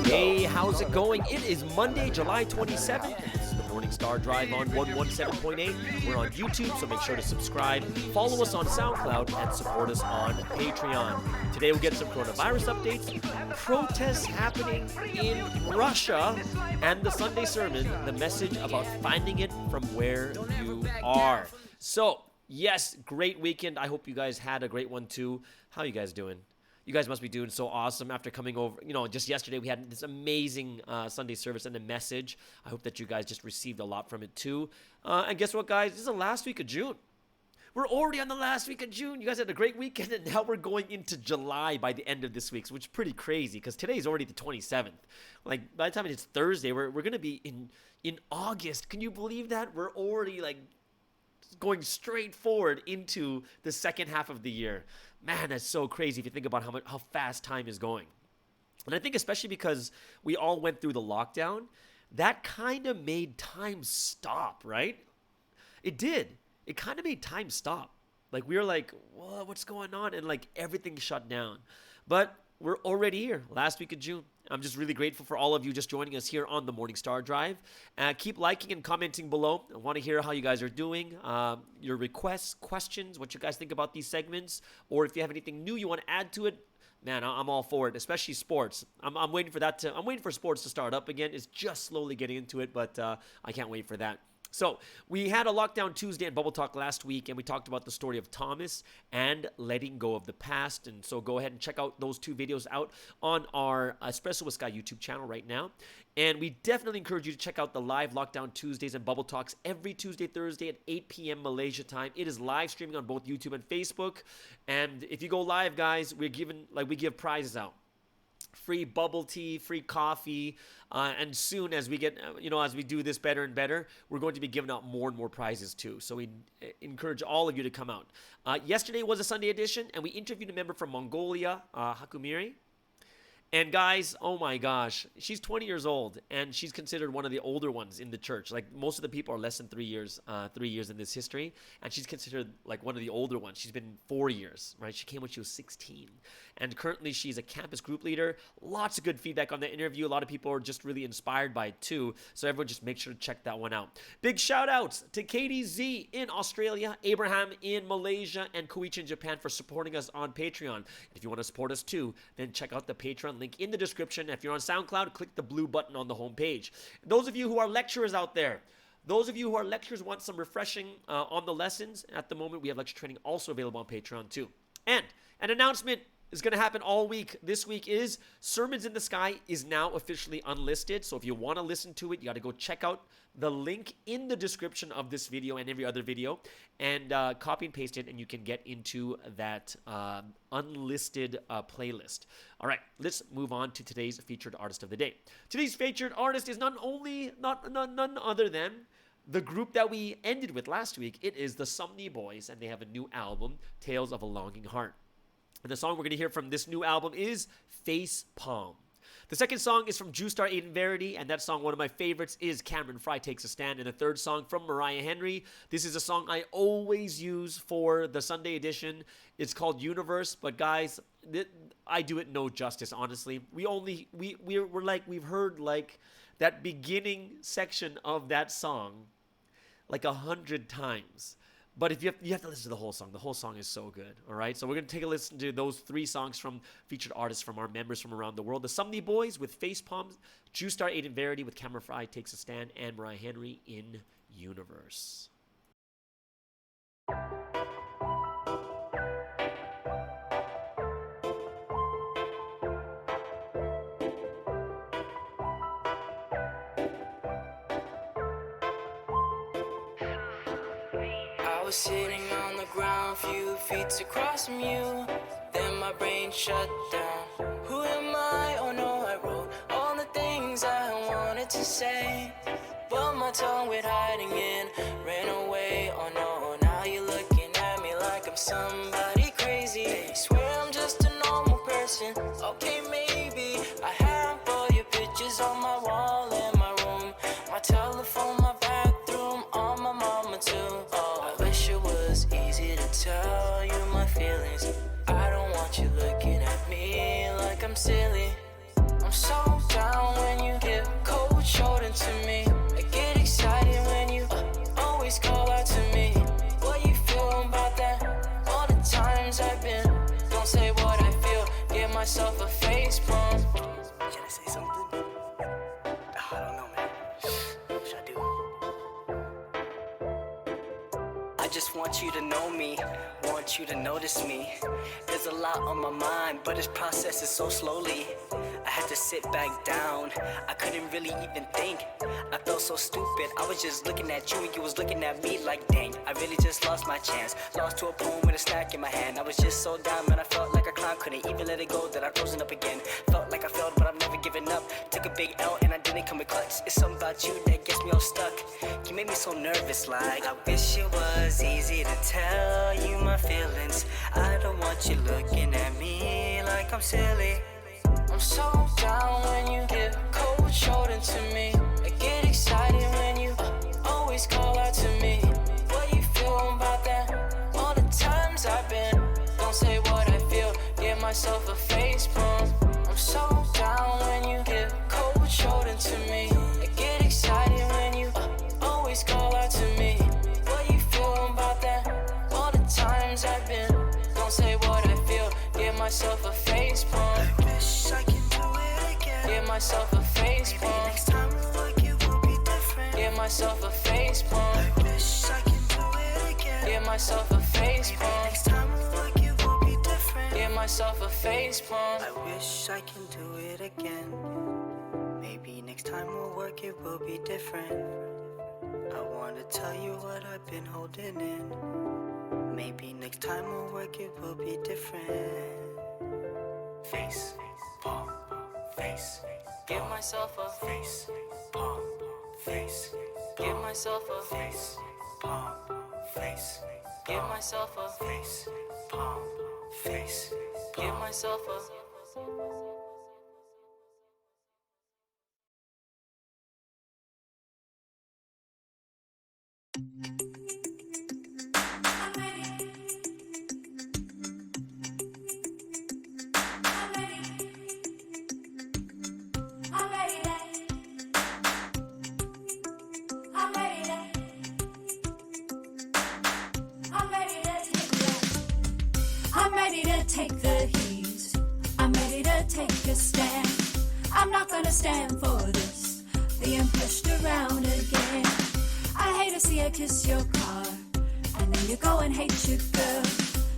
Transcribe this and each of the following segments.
Hey, how's it going? It is Monday, July 27th. This is the Morning Star Drive on 117.8. We're on YouTube, so make sure to subscribe, follow us on SoundCloud, and support us on Patreon. Today we'll get some coronavirus updates, protests happening in Russia, and the Sunday sermon, the message about finding it from where you are. So, yes, great weekend. I hope you guys had a great one too. How are you guys doing? You guys must be doing so awesome after coming over. Just yesterday we had this amazing Sunday service and the message. I hope that you guys just received a lot from it too. And guess what, guys? This is the last week of June. We're already on the last week of June. You guys had a great weekend, and now we're going into July by the end of this week, which is pretty crazy because today is already the 27th. Like, by the time it's Thursday, we're going to be in August. Can you believe that? We're already, going straight forward into the second half of the year. Man, that's so crazy if you think about how fast time is going. And I think especially because we all went through the lockdown, that kind of made time stop, right? It did. It kind of made time stop. Like, we were like, what's going on? And everything shut down. But we're already here, last week of June. I'm just really grateful for all of you just joining us here on the Morning Star Drive. Keep liking and commenting below. I want to hear how you guys are doing, your requests, questions, what you guys think about these segments, or if you have anything new you want to add to it. Man, I'm all for it, especially sports. I'm waiting for that I'm waiting for sports to start up again. It's just slowly getting into it, but I can't wait for that. So we had a Lockdown Tuesday and Bubble Talk last week, and we talked about the story of Thomas and letting go of the past. And so go ahead and check out those two videos out on our Espresso with Sky YouTube channel right now. And we definitely encourage you to check out the live Lockdown Tuesdays and Bubble Talks every Tuesday, Thursday at 8 p.m. Malaysia time. It is live streaming on both YouTube and Facebook. And if you go live, guys, we give prizes out. Free bubble tea, free coffee, and soon as we get, as we do this better and better, we're going to be giving out more and more prizes too. So we encourage all of you to come out. Yesterday was a Sunday edition, and we interviewed a member from Mongolia, Hakumiri. And guys, oh my gosh, she's 20 years old, and she's considered one of the older ones in the church. Like, most of the people are less than 3 years in this history, and she's considered one of the older ones. She's been 4 years, right? She came when she was 16, and currently she's a campus group leader. Lots of good feedback on that interview. A lot of people are just really inspired by it too, so everyone just make sure to check that one out. Big shout outs to Katie Z in Australia, Abraham in Malaysia, and Koichi in Japan for supporting us on Patreon. If you want to support us too, then check out the Patreon link in the description. If you're on SoundCloud, click the blue button on the homepage. Those of you who are lecturers out there, want some refreshing on the lessons, at the moment we have lecture training also available on Patreon too. And an announcement is going to happen all week. This week is Sermons in the Sky is now officially unlisted. So if you want to listen to it, you got to go check out the link in the description of this video and every other video, and copy and paste it, and you can get into that unlisted playlist. All right, let's move on to today's featured artist of the day. Today's featured artist is none other than the group that we ended with last week. It is the Sumney Boys, and they have a new album, Tales of a Longing Heart. And the song we're going to hear from this new album is Face Palm. The second song is from Juice-Star Aiden Verity, and that song, one of my favorites, is Cameron Fry Takes a Stand. And the third song from Mariah Henry. This is a song I always use for the Sunday edition. It's called Universe, but guys, I do it no justice, honestly. We've heard that beginning section of that song 100 times. But if you have to listen to the whole song. The whole song is so good, all right? So we're going to take a listen to those three songs from featured artists from our members from around the world. The Sumney Boys with Face Palms, Juice-Star Aiden Verity with Cameron Fry Takes a Stand, and Mariah Henry in Universe. I was sitting on the ground, few feet across from you. Then my brain shut down. Who am I? Oh no, I wrote all the things I wanted to say, but my tongue went hiding in, ran away. Oh no, now you're looking at me like I'm somebody crazy. Swear I'm just a normal person. Okay, maybe I have all your pictures on my wall in my room, my telephone, my bathroom, on my mama too. Oh, I wish it was easy to tell you my feelings. I don't want you looking at me like I'm silly. I'm so down myself a face palm. Should I say something? I don't know, man. What should I do? I just want you to know me, want you to notice me. There's a lot on my mind, but it's processing so slowly. I had to sit back down, I couldn't really even think. I felt so stupid, I was just looking at you and you was looking at me like dang. I really just lost my chance, lost to a poem with a snack in my hand. I was just so down, man, I felt like a clown, couldn't even let it go that I'd frozen up again. Felt like I failed, but I've never given up. Took a big L and I didn't come with clutch. It's something about you that gets me all stuck. You made me so nervous, like I wish it was easy to tell you my feelings. I don't want you looking at me like I'm silly. I'm so down when you give cold shoulder to me. I get excited when you always call out to me. What you feel about that? All the times I've been, don't say what I feel, give myself a face palm. I'm so down when you give cold shoulder to me. I get excited when you always call out to me. What you feel about that? All the times I've been, don't say what I feel, give myself a face palm. I can do it again. Give myself a face palm. Next time we'll work, it will be different. Give myself a face palm. I wish I can do it again. Give myself a face palm. Next time we'll work, it will be different. Give myself a face palm. I wish I can do it again. Maybe next time we'll work, it will be different. I wanna tell you what I've been holding in. Maybe next time we'll work, it will be different. Face, palm, face. Give myself a face, palm, face. Give myself a face, palm, face. Give myself a face, palm, face. Give myself a take the heat. I'm ready to take a stand. I'm not gonna stand for this, being pushed around again. I hate to see you kiss your car, and then you go and hate your girl.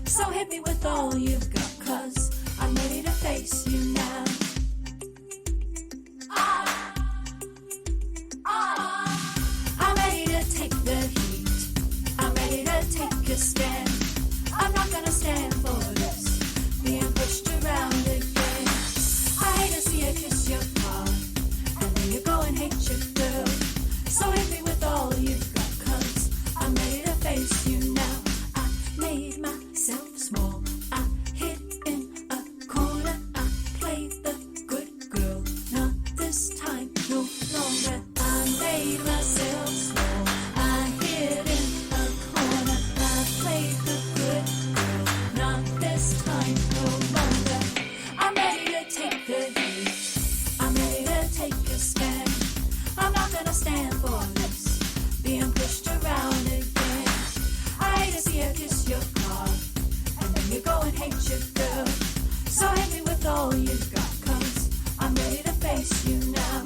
So hit me with all you've got, 'cause I'm ready to face you now. I'm ready to take the heat. I'm ready to take a stand. I'm not gonna stand for this, being pushed around again. I hate to see you kiss your car, and then you go and hate your girl. So hit me with all you've got, 'cause I'm ready to face you now. I made myself small, I hid in a corner, I played the good girl. Not this time, no longer. I made myself small, I hid in a corner, I played the good girl. Not this time, no longer. I'm ready to take the heat. I'm ready to take a stand. I'm not gonna stand for this, being pushed around again. I hate to see you kiss your car, and then you go and hate your girl. So hit me with all you've got, 'cause I'm ready to face you now.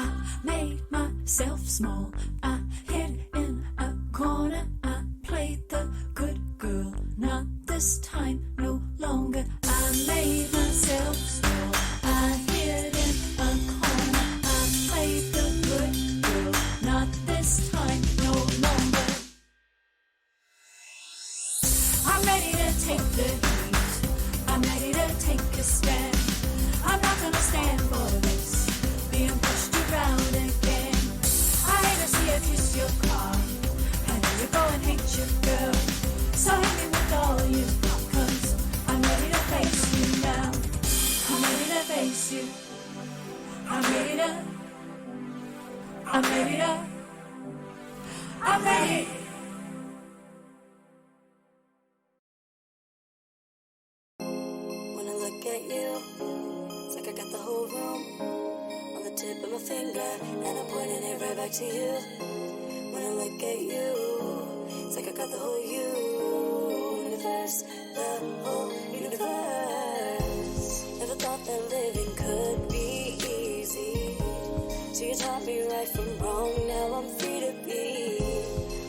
I made myself small, I hid in a corner, I played the good girl. Not this time, no longer. I made myself small, I hid in a corner, I played the good girl. Not this time, no longer. I'm ready to take the heat. I'm ready to take a stand. I'm not gonna stand for this, being pushed around again. I hate to see you kiss your car, and then you go and hate your girl. So hit me with all you've got, 'cause I'm ready to face you now. I'm ready to face you. I'm ready to. I'm ready to. I'm ready. When I look at you, it's like I got the whole room on the tip of my finger and I'm pointing it right back to you. When I look at you, it's like I got the whole universe, the whole universe. Never thought that living could be easy. So you taught me right from wrong, now I'm free to be.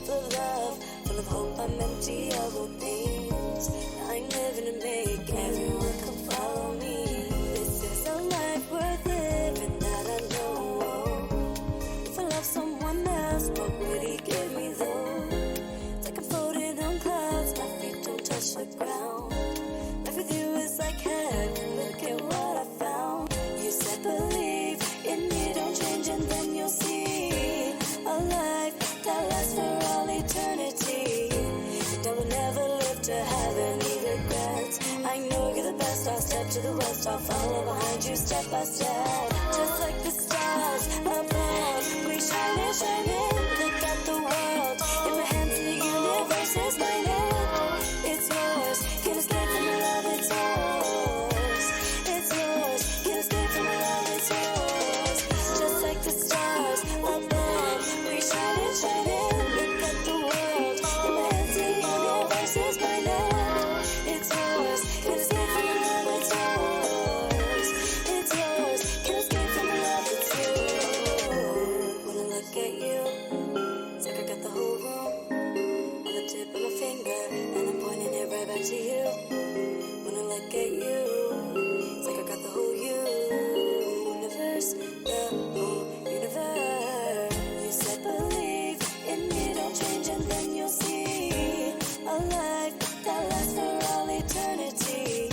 Full of love, full of hope, I'm empty of all things. I'm living to make everyone come follow me. This is a life worth living that I know. If I love someone else, what would he give me though? It's like I'm floating on clouds, my feet don't touch the ground. Life with you is like heaven, look at what I found. You said believe in me, don't change and then you'll see a life that lasts for all eternity. And I will never live to have any regrets. I know you're the best, I'll step to the west, I'll follow behind you step by step. Just like the stars above, we shining, shining. Look at the world, in my hands the universe is my net. It's yours, can't escape from the love, it's yours. It's yours, can't escape from the love, it's yours. Just like the stars above, we shining, shining. Look at the world, in my hands the universe is my net. It's yours, can't escape from the love, it's yours. It's yours, can't escape from the love, it's yours. When I look at you, it's like I got the whole room on the tip of my finger, and I'm pointing it right back to you. When I look at you, it's like I got the whole universe, the whole universe. You said believe in me, don't change and then you'll see a life that lasts for all eternity.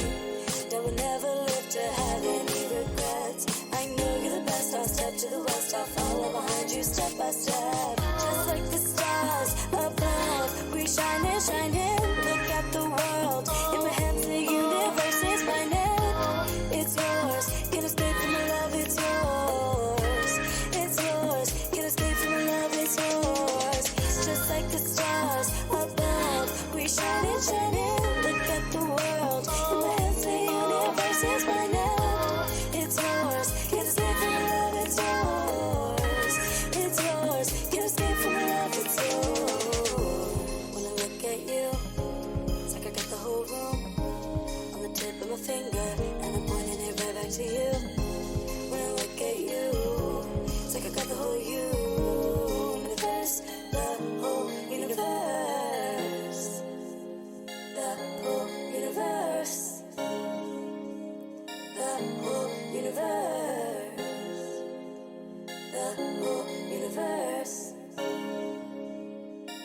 And I will never live to have any regrets. I know you're the best, I'll step to the west, I'll follow behind you step by step. Just like the stars above, we shining, shining. Look at the world, in my hands the universe is my net. It's yours, can't escape from the love, it's yours. It's yours, can't escape from the love, it's yours. Just like the stars above, we shining, shining. Look at the world, in my hands the universe is my net. It's yours, can't escape from the love, it's yours. It's yours, can't escape from the love, it's yours. When I look at you, it's like I got the whole room on the tip of my finger, and I'm pointing it right back to you. When I look at you, it's like I got the whole universe, the whole universe, the whole universe, the whole universe, the whole universe,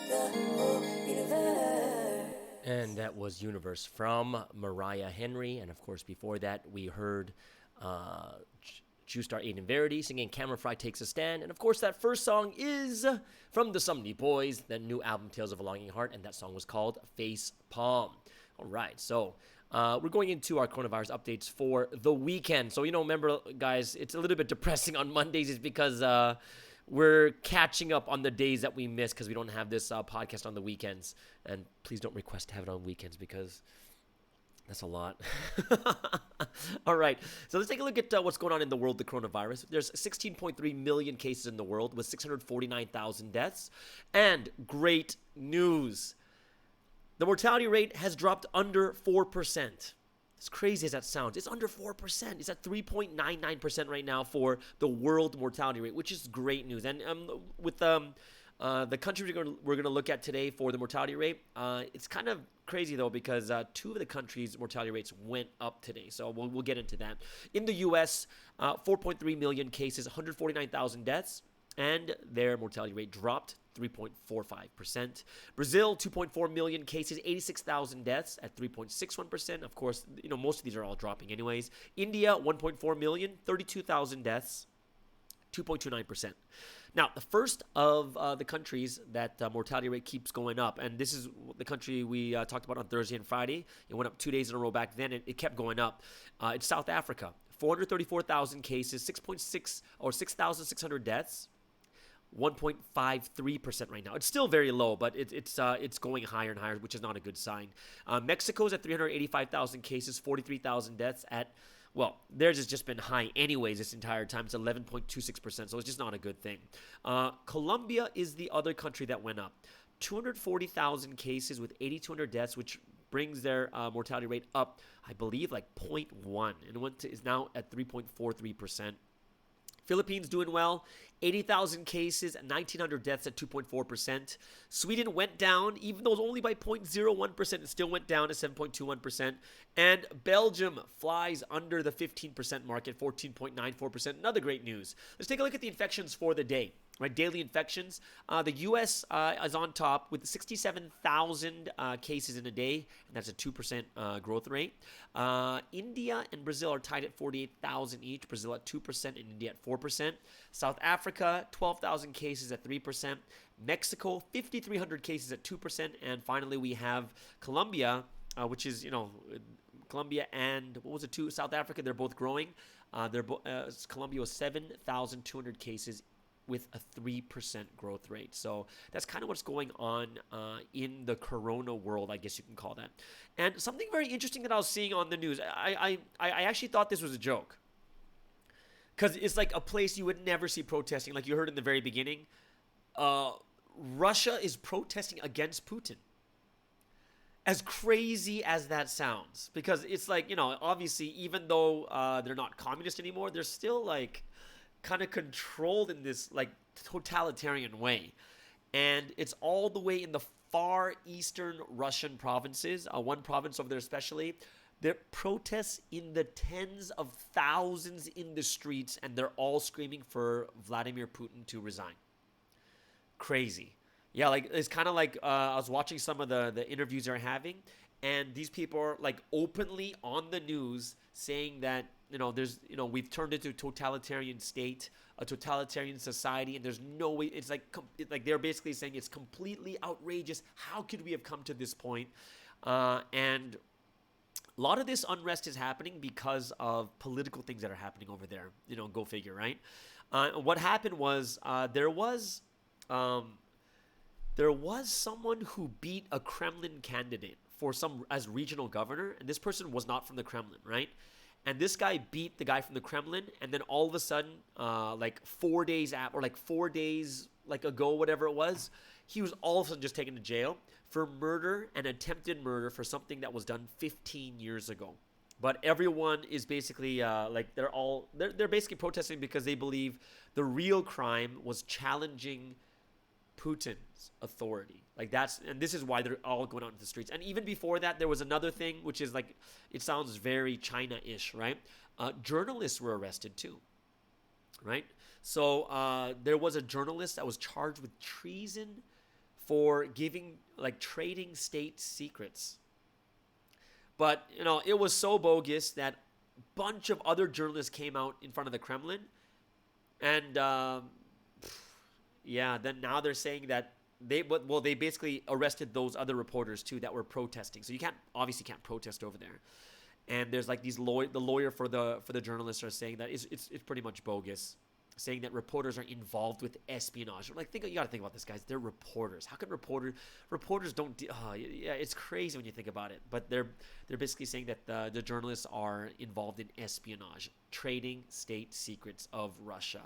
the whole universe. And that was Universe from Mariah Henry. And of course, before that, we heard Star Aiden Verity singing Camera Fry Takes a Stand. And of course, that first song is from the Sumney Boys, the new album Tales of a Longing Heart. And that song was called Face Palm. All right, so we're going into our coronavirus updates for the weekend. So, remember, guys, it's a little bit depressing on Mondays is because we're catching up on the days that we missed because we don't have this podcast on the weekends. And please don't request to have it on weekends because that's a lot. All right, so let's take a look at what's going on in the world, the coronavirus. There's 16.3 million cases in the world with 649,000 deaths. And great news. The mortality rate has dropped under 4%. As crazy as that sounds, it's under 4%. It's at 3.99% right now for the world mortality rate, which is great news. And with the countries we're gonna look at today for the mortality rate, it's kind of crazy though because two of the countries' mortality rates went up today. So we'll get into that. In the U.S., 4.3 million cases, 149,000 deaths, and their mortality rate dropped 3.45%. Brazil, 2.4 million cases, 86,000 deaths at 3.61%. Of course, most of these are all dropping anyways. India, 1.4 million, 32,000 deaths, 2.29%. Now, the first of the countries that mortality rate keeps going up, and this is the country we talked about on Thursday and Friday. It went up 2 days in a row back then. It kept going up. It's South Africa. 434,000 cases, 6,600 deaths, 1.53% right now. It's still very low, but it's going higher and higher, which is not a good sign. Mexico's at 385,000 cases, 43,000 deaths at Well, theirs has just been high anyways this entire time. It's 11.26%, so it's just not a good thing. Colombia is the other country that went up. 240,000 cases with 8,200 deaths, which brings their mortality rate up, I believe, like 0.1, and is now at 3.43%. Philippines doing well, 80,000 cases, 1,900 deaths at 2.4%. Sweden went down, even though it was only by 0.01%, it still went down to 7.21%. And Belgium flies under the 15% mark at 14.94%. Another great news. Let's take a look at the infections for the day. Right, daily infections. The U.S. Is on top with 67,000 cases in a day, and that's a 2% growth rate. India and Brazil are tied at 48,000 each. Brazil at 2% and India at 4%. South Africa, 12,000 cases at 3%. Mexico, 5,300 cases at 2%. And finally, we have Colombia, which is, Colombia and, what was it, South Africa. They're both growing. Colombia was 7,200 cases with a 3% growth rate. So that's kind of what's going on in the corona world, I guess you can call that. And something very interesting that I was seeing on the news, I actually thought this was a joke. Because it's like a place you would never see protesting. Like you heard in the very beginning, Russia is protesting against Putin. As crazy as that sounds. Because it's like, obviously, even though they're not communist anymore, they're still like kind of controlled in this like totalitarian way, and it's all the way in the far eastern Russian provinces. One province over there especially, there are protests in the tens of thousands in the streets, and they're all screaming for Vladimir Putin to resign. Crazy. Yeah, like it's kind of like I was watching some of the interviews they're having, and these people are like openly on the news saying that we've turned into a totalitarian state, a totalitarian society, and there's no way. It's like they're basically saying it's completely outrageous. How could we have come to this point? And a lot of this unrest is happening because of political things that are happening over there. Go figure, right? What happened was there was someone who beat a Kremlin candidate as regional governor, and this person was not from the Kremlin, right? And this guy beat the guy from the Kremlin, and then all of a sudden, 4 days ago, whatever it was, he was all of a sudden just taken to jail for murder and attempted murder for something that was done 15 years ago. But everyone is basically they're basically protesting because they believe the real crime was challenging Putin's authority. And this is why they're all going out into the streets. And even before that, there was another thing, which is like, it sounds very China-ish, right? Journalists were arrested too, right? So there was a journalist that was charged with treason for trading state secrets. But, it was so bogus that a bunch of other journalists came out in front of the Kremlin, and then now they're saying that they basically arrested those other reporters too that were protesting. So you can't protest over there. And there's like the lawyer for the journalists are saying that it's pretty much bogus, saying that reporters are involved with espionage. You got to think about this, guys. They're reporters. How can reporters don't? It's crazy when you think about it. But they're basically saying that the journalists are involved in espionage, trading state secrets of Russia.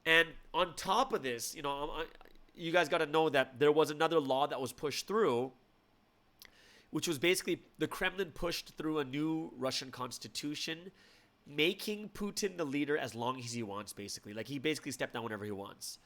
And on top of this, you guys got to know that there was another law that was pushed through, which was basically the Kremlin pushed through a new Russian constitution, making Putin the leader as long as he wants, basically. He basically stepped down whenever he wants.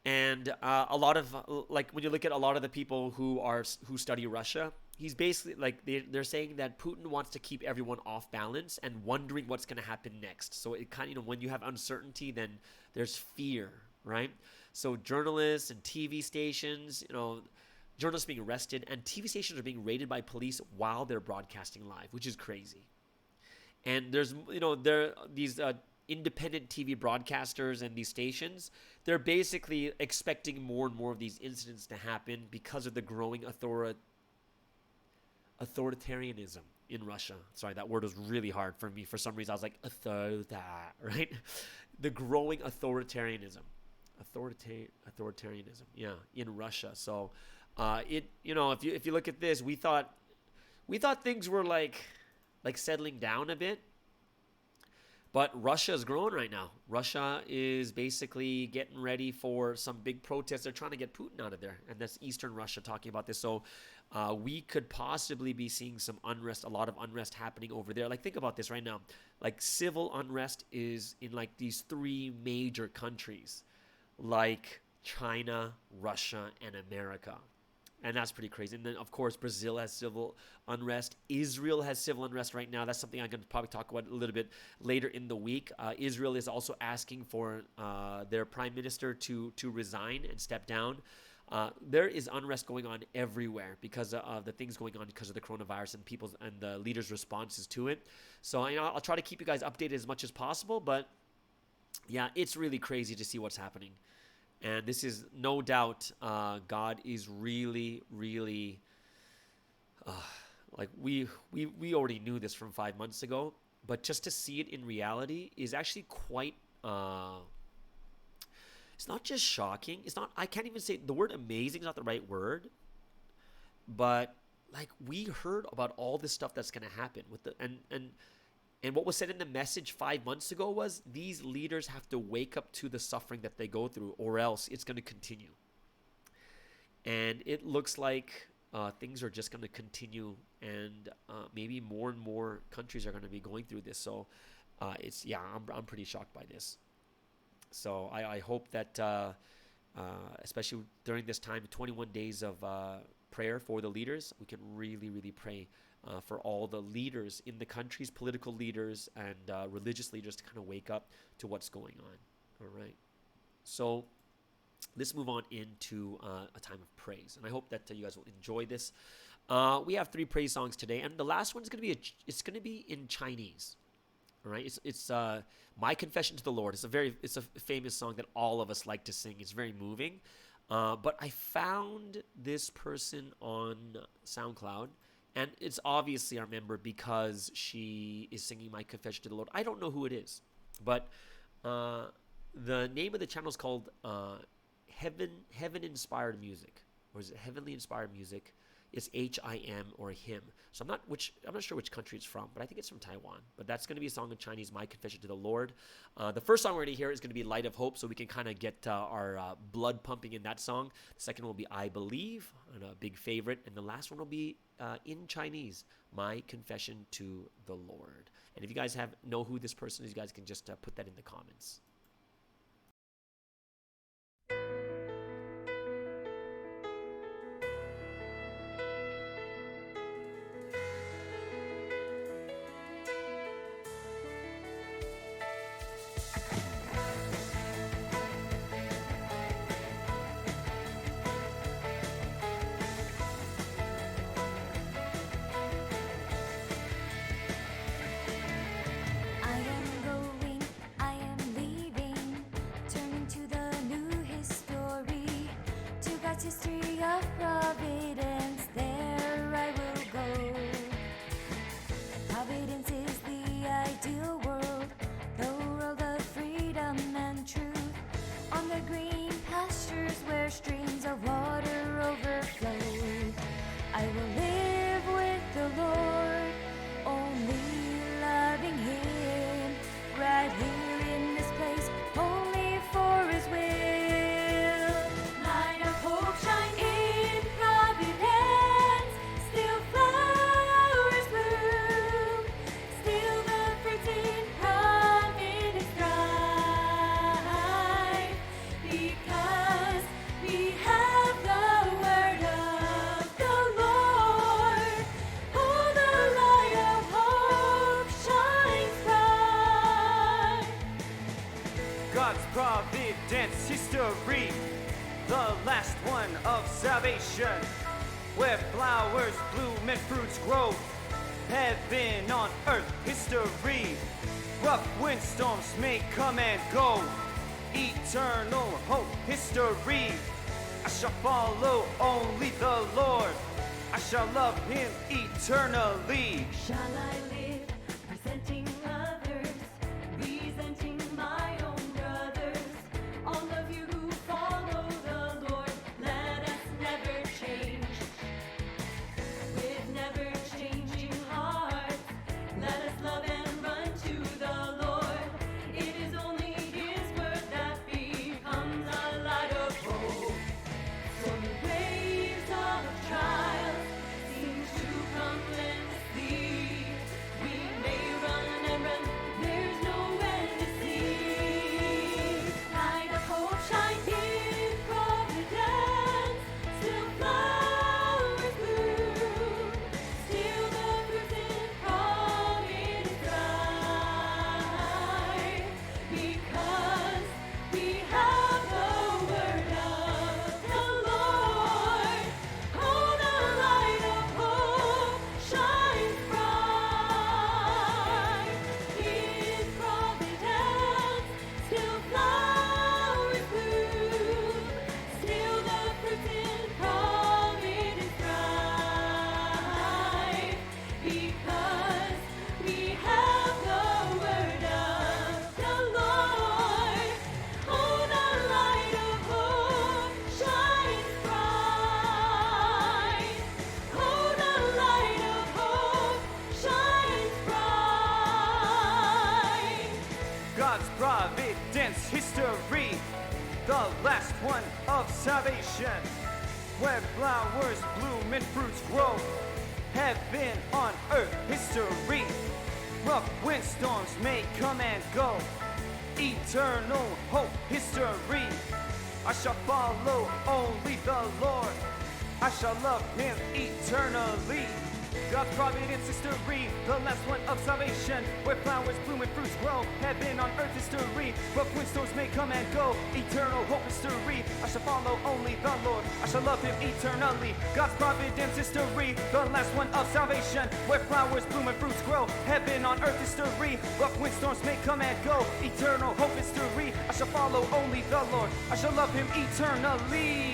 And a lot of, when you look at a lot of the people who study Russia, he's basically, they're saying that Putin wants to keep everyone off balance and wondering what's going to happen next. So it kind of, when you have uncertainty, then there's fear, right? So journalists and TV stations, journalists being arrested, and TV stations are being raided by police while they're broadcasting live, which is crazy. And there's, these independent TV broadcasters and these stations, they're basically expecting more and more of these incidents to happen because of the growing authoritarianism in Russia. Sorry, that word was really hard for me. For some reason, I was like, right? The growing authoritarianism. Authoritarianism, yeah, in Russia. So, if you look at this, we thought things were like settling down a bit, But Russia is growing right now. Russia is basically getting ready for some big protests. They're trying to get Putin out of there. And that's Eastern Russia talking about this. So we could possibly be seeing some unrest, a lot of unrest happening over there. Like, think about this right now. Like, civil unrest is in like these three major countries, like China, Russia, and America. And that's pretty crazy. And then, of course, Brazil has civil unrest. Israel has civil unrest right now. That's something I'm going to probably talk about a little bit later in the week. Israel is also asking for their prime minister to resign and step down. There is unrest going on everywhere because of the things going on because of the coronavirus and people's and the leaders' responses to it. So I'll try to keep you guys updated as much as possible. But yeah, it's really crazy to see what's happening. And this is no doubt, God is really, really, like we already knew this from 5 months ago, but just to see it in reality is actually quite, it's not just shocking. It's not, I can't even say, the word amazing is not the right word, but like we heard about all this stuff that's going to happen with the, and what was said in the message 5 months ago was these leaders have to wake up to the suffering that they go through, or else it's going to continue. And it looks like things are just going to continue, and maybe more and more countries are going to be going through this. So I'm pretty shocked by this. So I hope that, especially during this time, 21 days of prayer for the leaders, we can really, really pray for all the leaders in the countries, political leaders and religious leaders to kind of wake up to what's going on. All right. So let's move on into a time of praise. And I hope that you guys will enjoy this. We have 3 praise songs today. And the last one is going to be, it's going to be in Chinese. All right. It's My Confession to the Lord. It's a famous song that all of us like to sing. It's very moving. But I found this person on SoundCloud. And it's obviously our member because she is singing My Confession to the Lord. I don't know who it is, but the name of the channel is called Heaven Inspired Music, or is it Heavenly Inspired Music? It's HIM or him. So I'm not sure which country it's from, but I think it's from Taiwan. But that's going to be a song in Chinese, My Confession to the Lord. The first song we're going to hear is going to be Light of Hope, so we can kind of get our blood pumping in that song. The second one will be I Believe, and a big favorite. And the last one will be in Chinese, My Confession to the Lord. And if you guys know who this person is, you guys can just put that in the comments. History of Providence, there I will go. Providence is the ideal world, the world of freedom and truth. On the green pastures where streams of water overflow, I will live with the Lord, only loving Him, right here in this place, only for His will. Providence history, the last one of salvation, where flowers bloom and fruits grow, heaven on earth history, rough windstorms may come and go, eternal hope history, I shall follow only the Lord, I shall love Him eternally. Shall I live resenting others, resenting my own? All of you who follow the Lord, let us never change. With never changing hearts, let us love and run to the Lord. last one of salvation, where flowers bloom and fruits grow. Heaven on earth history, rough windstorms may come and go. Eternal hope history, I shall follow only the Lord. I shall love him eternally. God's providence history, the last one of salvation, where flowers bloom and fruits grow. Heaven on earth history, rough windstorms may come and go. Eternal hope history, I shall follow only the Lord. I shall love him eternally. God's providence history, the last one of salvation, where flowers bloom and fruits grow. Heaven on earth history, rough windstorms may come and go. Eternal hope history, I shall follow only the Lord. I shall love him eternally.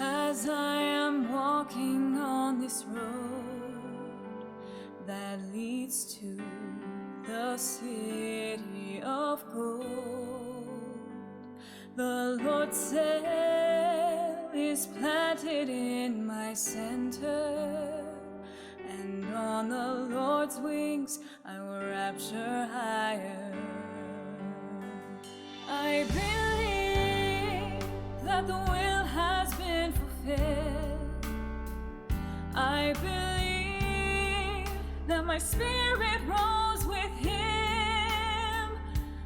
As I am walking on this road that leads to the city of gold, the Lord's sail is planted in my center, and on the Lord's wings I will rapture higher. I believe that the will has been fulfilled. I believe that my spirit rose with him.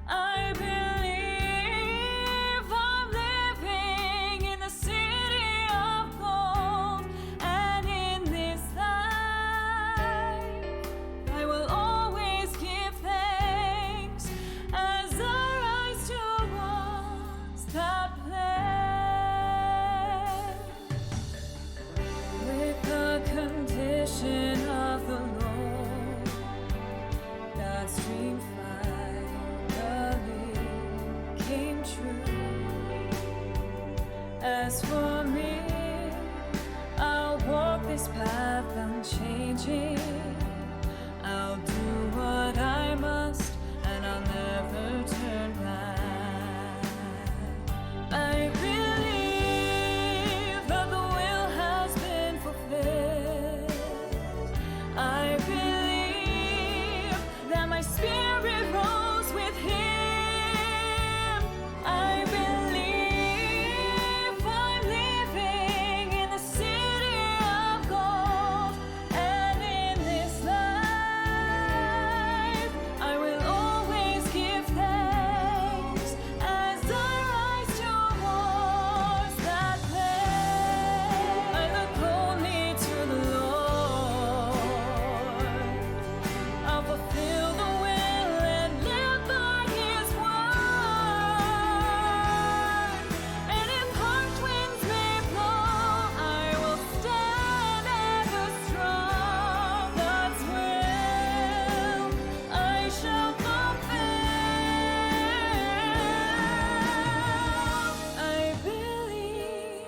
I believe I'm living in the city of gold, and in this life I will always give thanks as I rise towards that place. With the condition of the Lord, God's dream finally came true. As for me, I'll walk this path unchanging. I'll do what I must, and I'll never turn back. I believe that the will has been fulfilled. I believe that my spirit rose with him. I believe I'm living in the city of gold, and in this life I will always give thanks as I rise towards that place. I look only to the Lord. I'll fulfill the will and live by his word. And if harsh winds may blow, I will stand ever strong. God's will I shall fulfill. I believe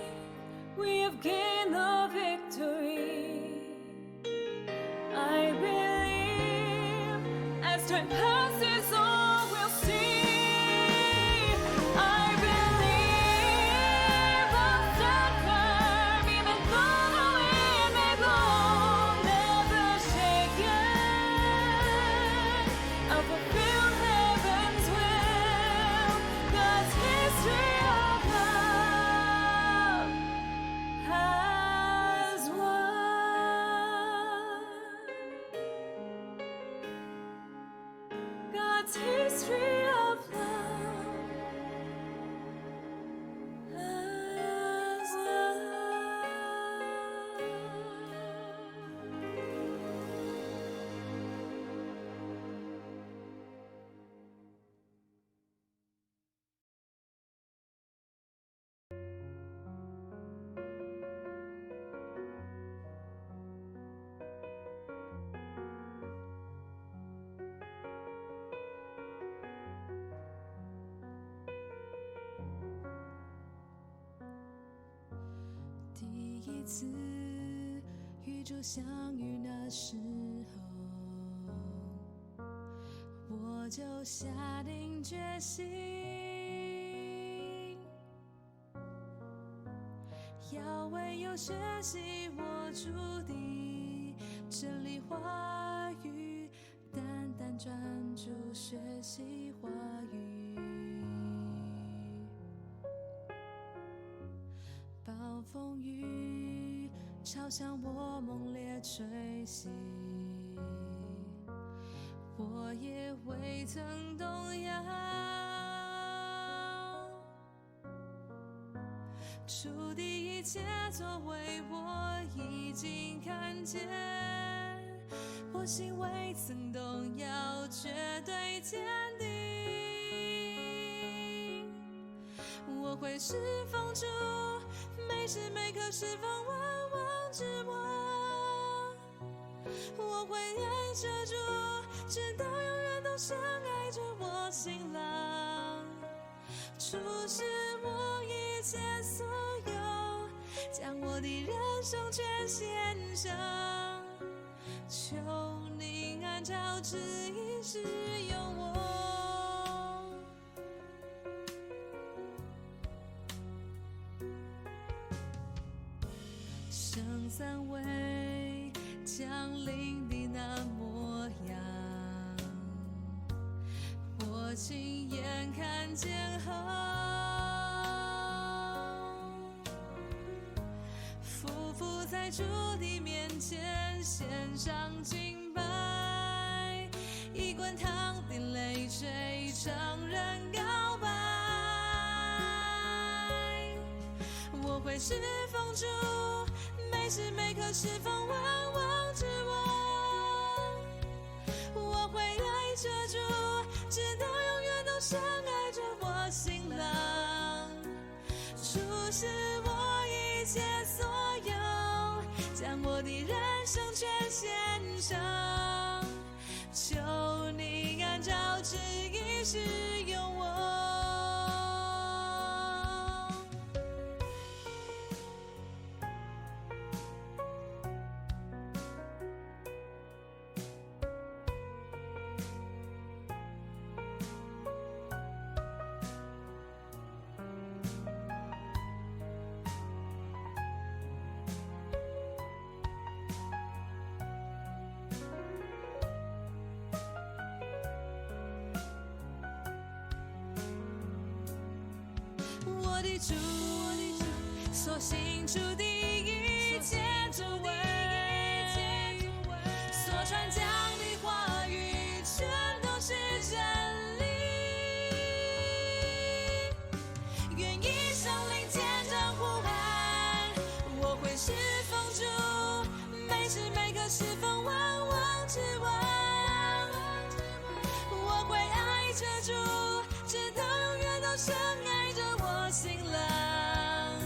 we have gained the victory. I believe as time passes all we'll see. I believe I'll stand firm even though the wind may blow, never shaken. I'll fulfill heaven's will. God's history of love has won. God's history of love has won.第一次与主相遇那时候，就下定决心，要唯有学习我主的真理话语，单单专注学习话语。暴风雨朝向我猛烈吹袭，我也未曾动摇。主的一切作为我已经看见，我心未曾动摇，绝对坚定。我会侍奉主，每时每刻侍奉万王之王。我会爱着主，直到永远都深爱着我新郎。主是我一切所有，将我的人生全献上，求你按照旨意使用我。圣三位降临的那模样，我亲眼看见后，匍匐在主的面前，献上敬拜，一滚烫的泪水，承认告白。我会侍奉主，每时每刻侍奉万王之王。我会爱着主，直到永远都深爱着我新郎。主是我一切所有，将我的人生全献上，求你按照旨意使用我。我的主，所行出的一切作为，所传讲的话语全都是真理。愿意圣灵见证呼喊，我会侍奉主，每时每刻侍奉万王之王。我会爱着主，直到永远都深爱着我新郎。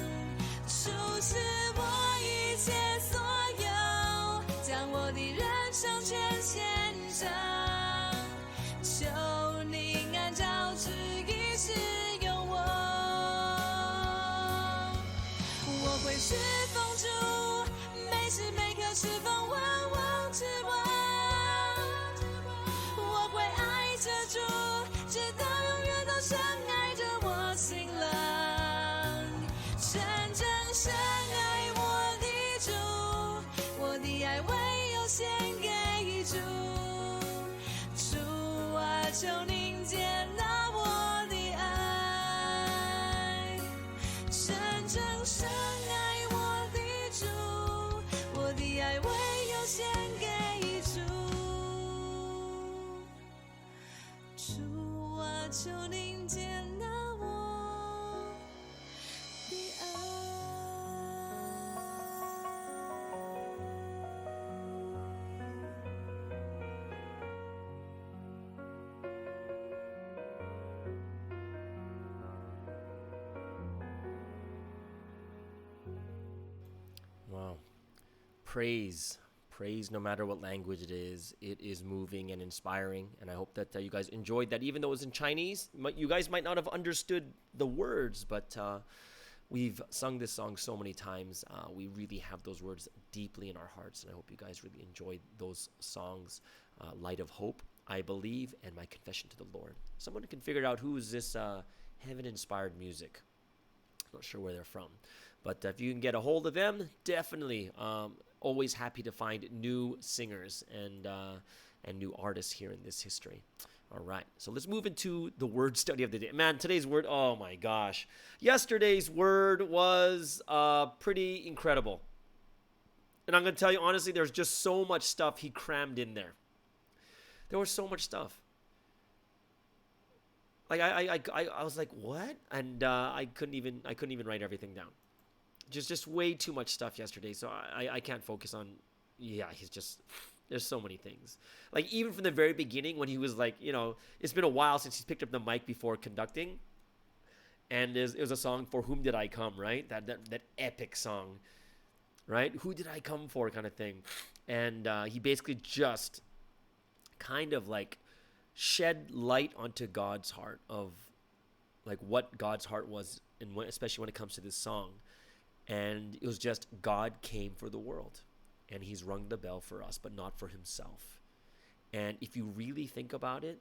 主是我一切所有，将我的人生全献上，求你按照旨意使用我。我会侍奉主，每时每刻侍奉万王之王。我会爱着主，直到永远都深爱着我新郎。真正深爱我的主，我的爱唯有献给主。主啊，求您接纳我的爱。真正深爱我的主，我的爱唯有献给主。主啊，求您接纳我的爱。Wow. Praise. Praise, no matter what language it is moving and inspiring. And I hope that you guys enjoyed that. Even though it was in Chinese, you guys might not have understood the words, but we've sung this song so many times. We really have those words deeply in our hearts. And I hope you guys really enjoyed those songs. Light of Hope. I believe, and my confession to the Lord. Someone can figure out who is this heaven-inspired music. Not sure where they're from. But if you can get a hold of them, definitely always happy to find new singers and new artists here in this history. All right, so let's move into the word study of the day. Man, today's word, oh my gosh. Yesterday's word was pretty incredible. And I'm going to tell you, honestly, there's just so much stuff he crammed in there. There was so much stuff. Like I was like, what? And I couldn't even write everything down. Just way too much stuff yesterday. So I can't focus on. Yeah, there's so many things. Like even from the very beginning when he was like, it's been a while since he's picked up the mic before conducting, and it was a song, "For Whom Did I Come?" Right? That epic song, right? Who did I come for, kind of thing, and he basically just kind of like shed light onto God's heart of like what God's heart was, and especially when it comes to this song. And it was just, God came for the world, and he's rung the bell for us, but not for himself. And if you really think about it,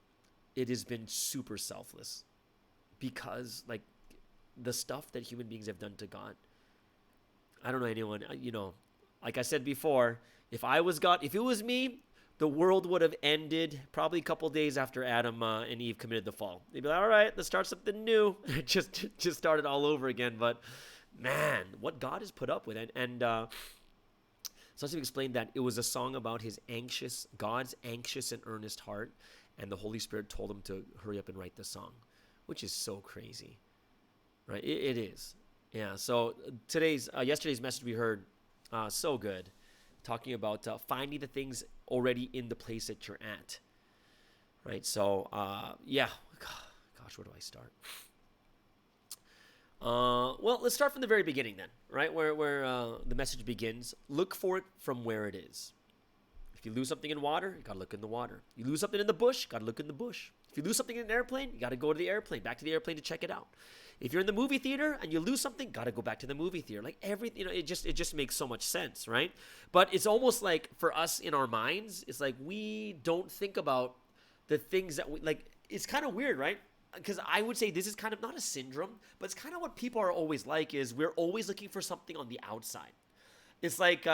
it has been super selfless, because like the stuff that human beings have done to God, I don't know anyone, like I said before, if it was me, the world would have ended probably a couple days after Adam and Eve committed the fall. They'd be like, all right, let's start something new. just start it all over again. But man, what God has put up with it. And so he explained that it was a song about God's anxious and earnest heart. And the Holy Spirit told him to hurry up and write the song, which is so crazy, right? It is. Yeah. So yesterday's message we heard, so good. Talking about finding the things already in the place that you're at, right? So, yeah. Gosh, where do I start? Well, let's start from the very beginning then, right? Where the message begins. Look for it from where it is. If you lose something in water, you got to look in the water. You lose something in the bush, got to look in the bush. If you lose something in an airplane, you got to go to the airplane, back to the airplane to check it out. If you're in the movie theater and you lose something, got to go back to the movie theater. Like everything, it just makes so much sense, right? But it's almost like for us in our minds, it's like we don't think about the things that we like. It's kind of weird, right? Because I would say this is kind of not a syndrome, but it's kind of what people are always like, is we're always looking for something on the outside. It's like,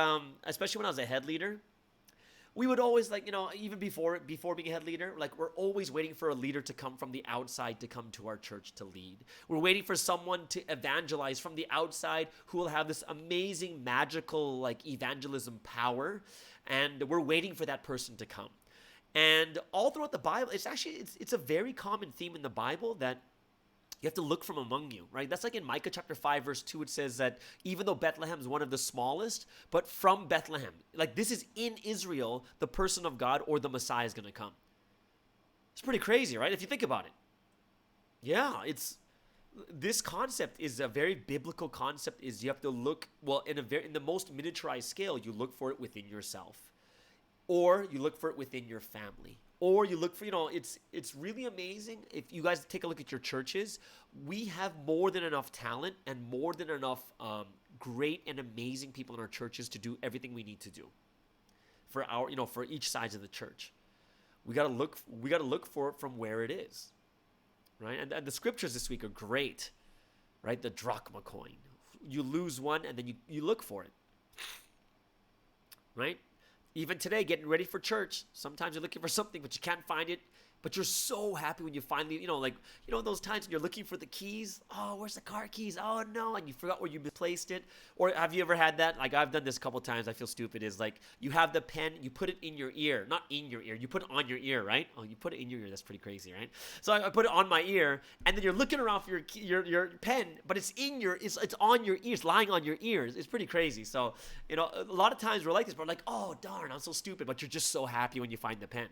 especially when I was a head leader, we would always like, even before being a head leader, like we're always waiting for a leader to come from the outside to come to our church to lead. We're waiting for someone to evangelize from the outside who will have this amazing, magical, like evangelism power. And we're waiting for that person to come. And all throughout the Bible, it's a very common theme in the Bible that you have to look from among you, right? That's like in Micah chapter 5, verse 2, it says that even though Bethlehem is one of the smallest, but from Bethlehem, like this is in Israel, the person of God or the Messiah is going to come. It's pretty crazy, right? If you think about it. Yeah, this concept is a very biblical concept. Is you have to look, well, in the most miniaturized scale, you look for it within yourself, or you look for it within your family. Or you look for, it's really amazing. If you guys take a look at your churches, we have more than enough talent and more than enough great and amazing people in our churches to do everything we need to do for for each side of the church. We got to look for it from where it is, right? And the scriptures this week are great, right? The drachma coin. You lose one and then you look for it, right? Even today, getting ready for church, sometimes you're looking for something, but you can't find it. But you're so happy when you finally, those times when you're looking for the keys. Oh, where's the car keys? Oh, no. And you forgot where you misplaced it. Or have you ever had that? Like, I've done this a couple times. I feel stupid. Is like you have the pen, you put it in your ear. Not in your ear. You put it on your ear, right? Oh, you put it in your ear. That's pretty crazy, right? So I put it on my ear, and then you're looking around for your pen, but it's on your ears, lying on your ears. It's pretty crazy. So, a lot of times we're like this. We're like, oh, darn, I'm so stupid. But you're just so happy when you find the pen.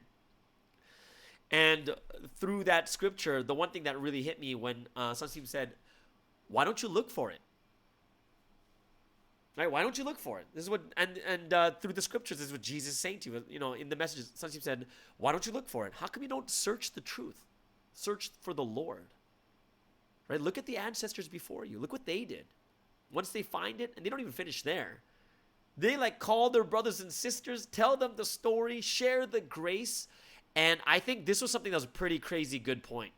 And through that scripture, the one thing that really hit me when Sunsteam said, why don't you look for it? Right? Why don't you look for it? This is what, and through the scriptures, this is what Jesus is saying to you. In the message, Sunsteam said, why don't you look for it? How come you don't search the truth? Search for the Lord. Right? Look at the ancestors before you. Look what they did. Once they find it, and they don't even finish there. They call their brothers and sisters, tell them the story, share the grace. And I think this was something that was a pretty crazy good point,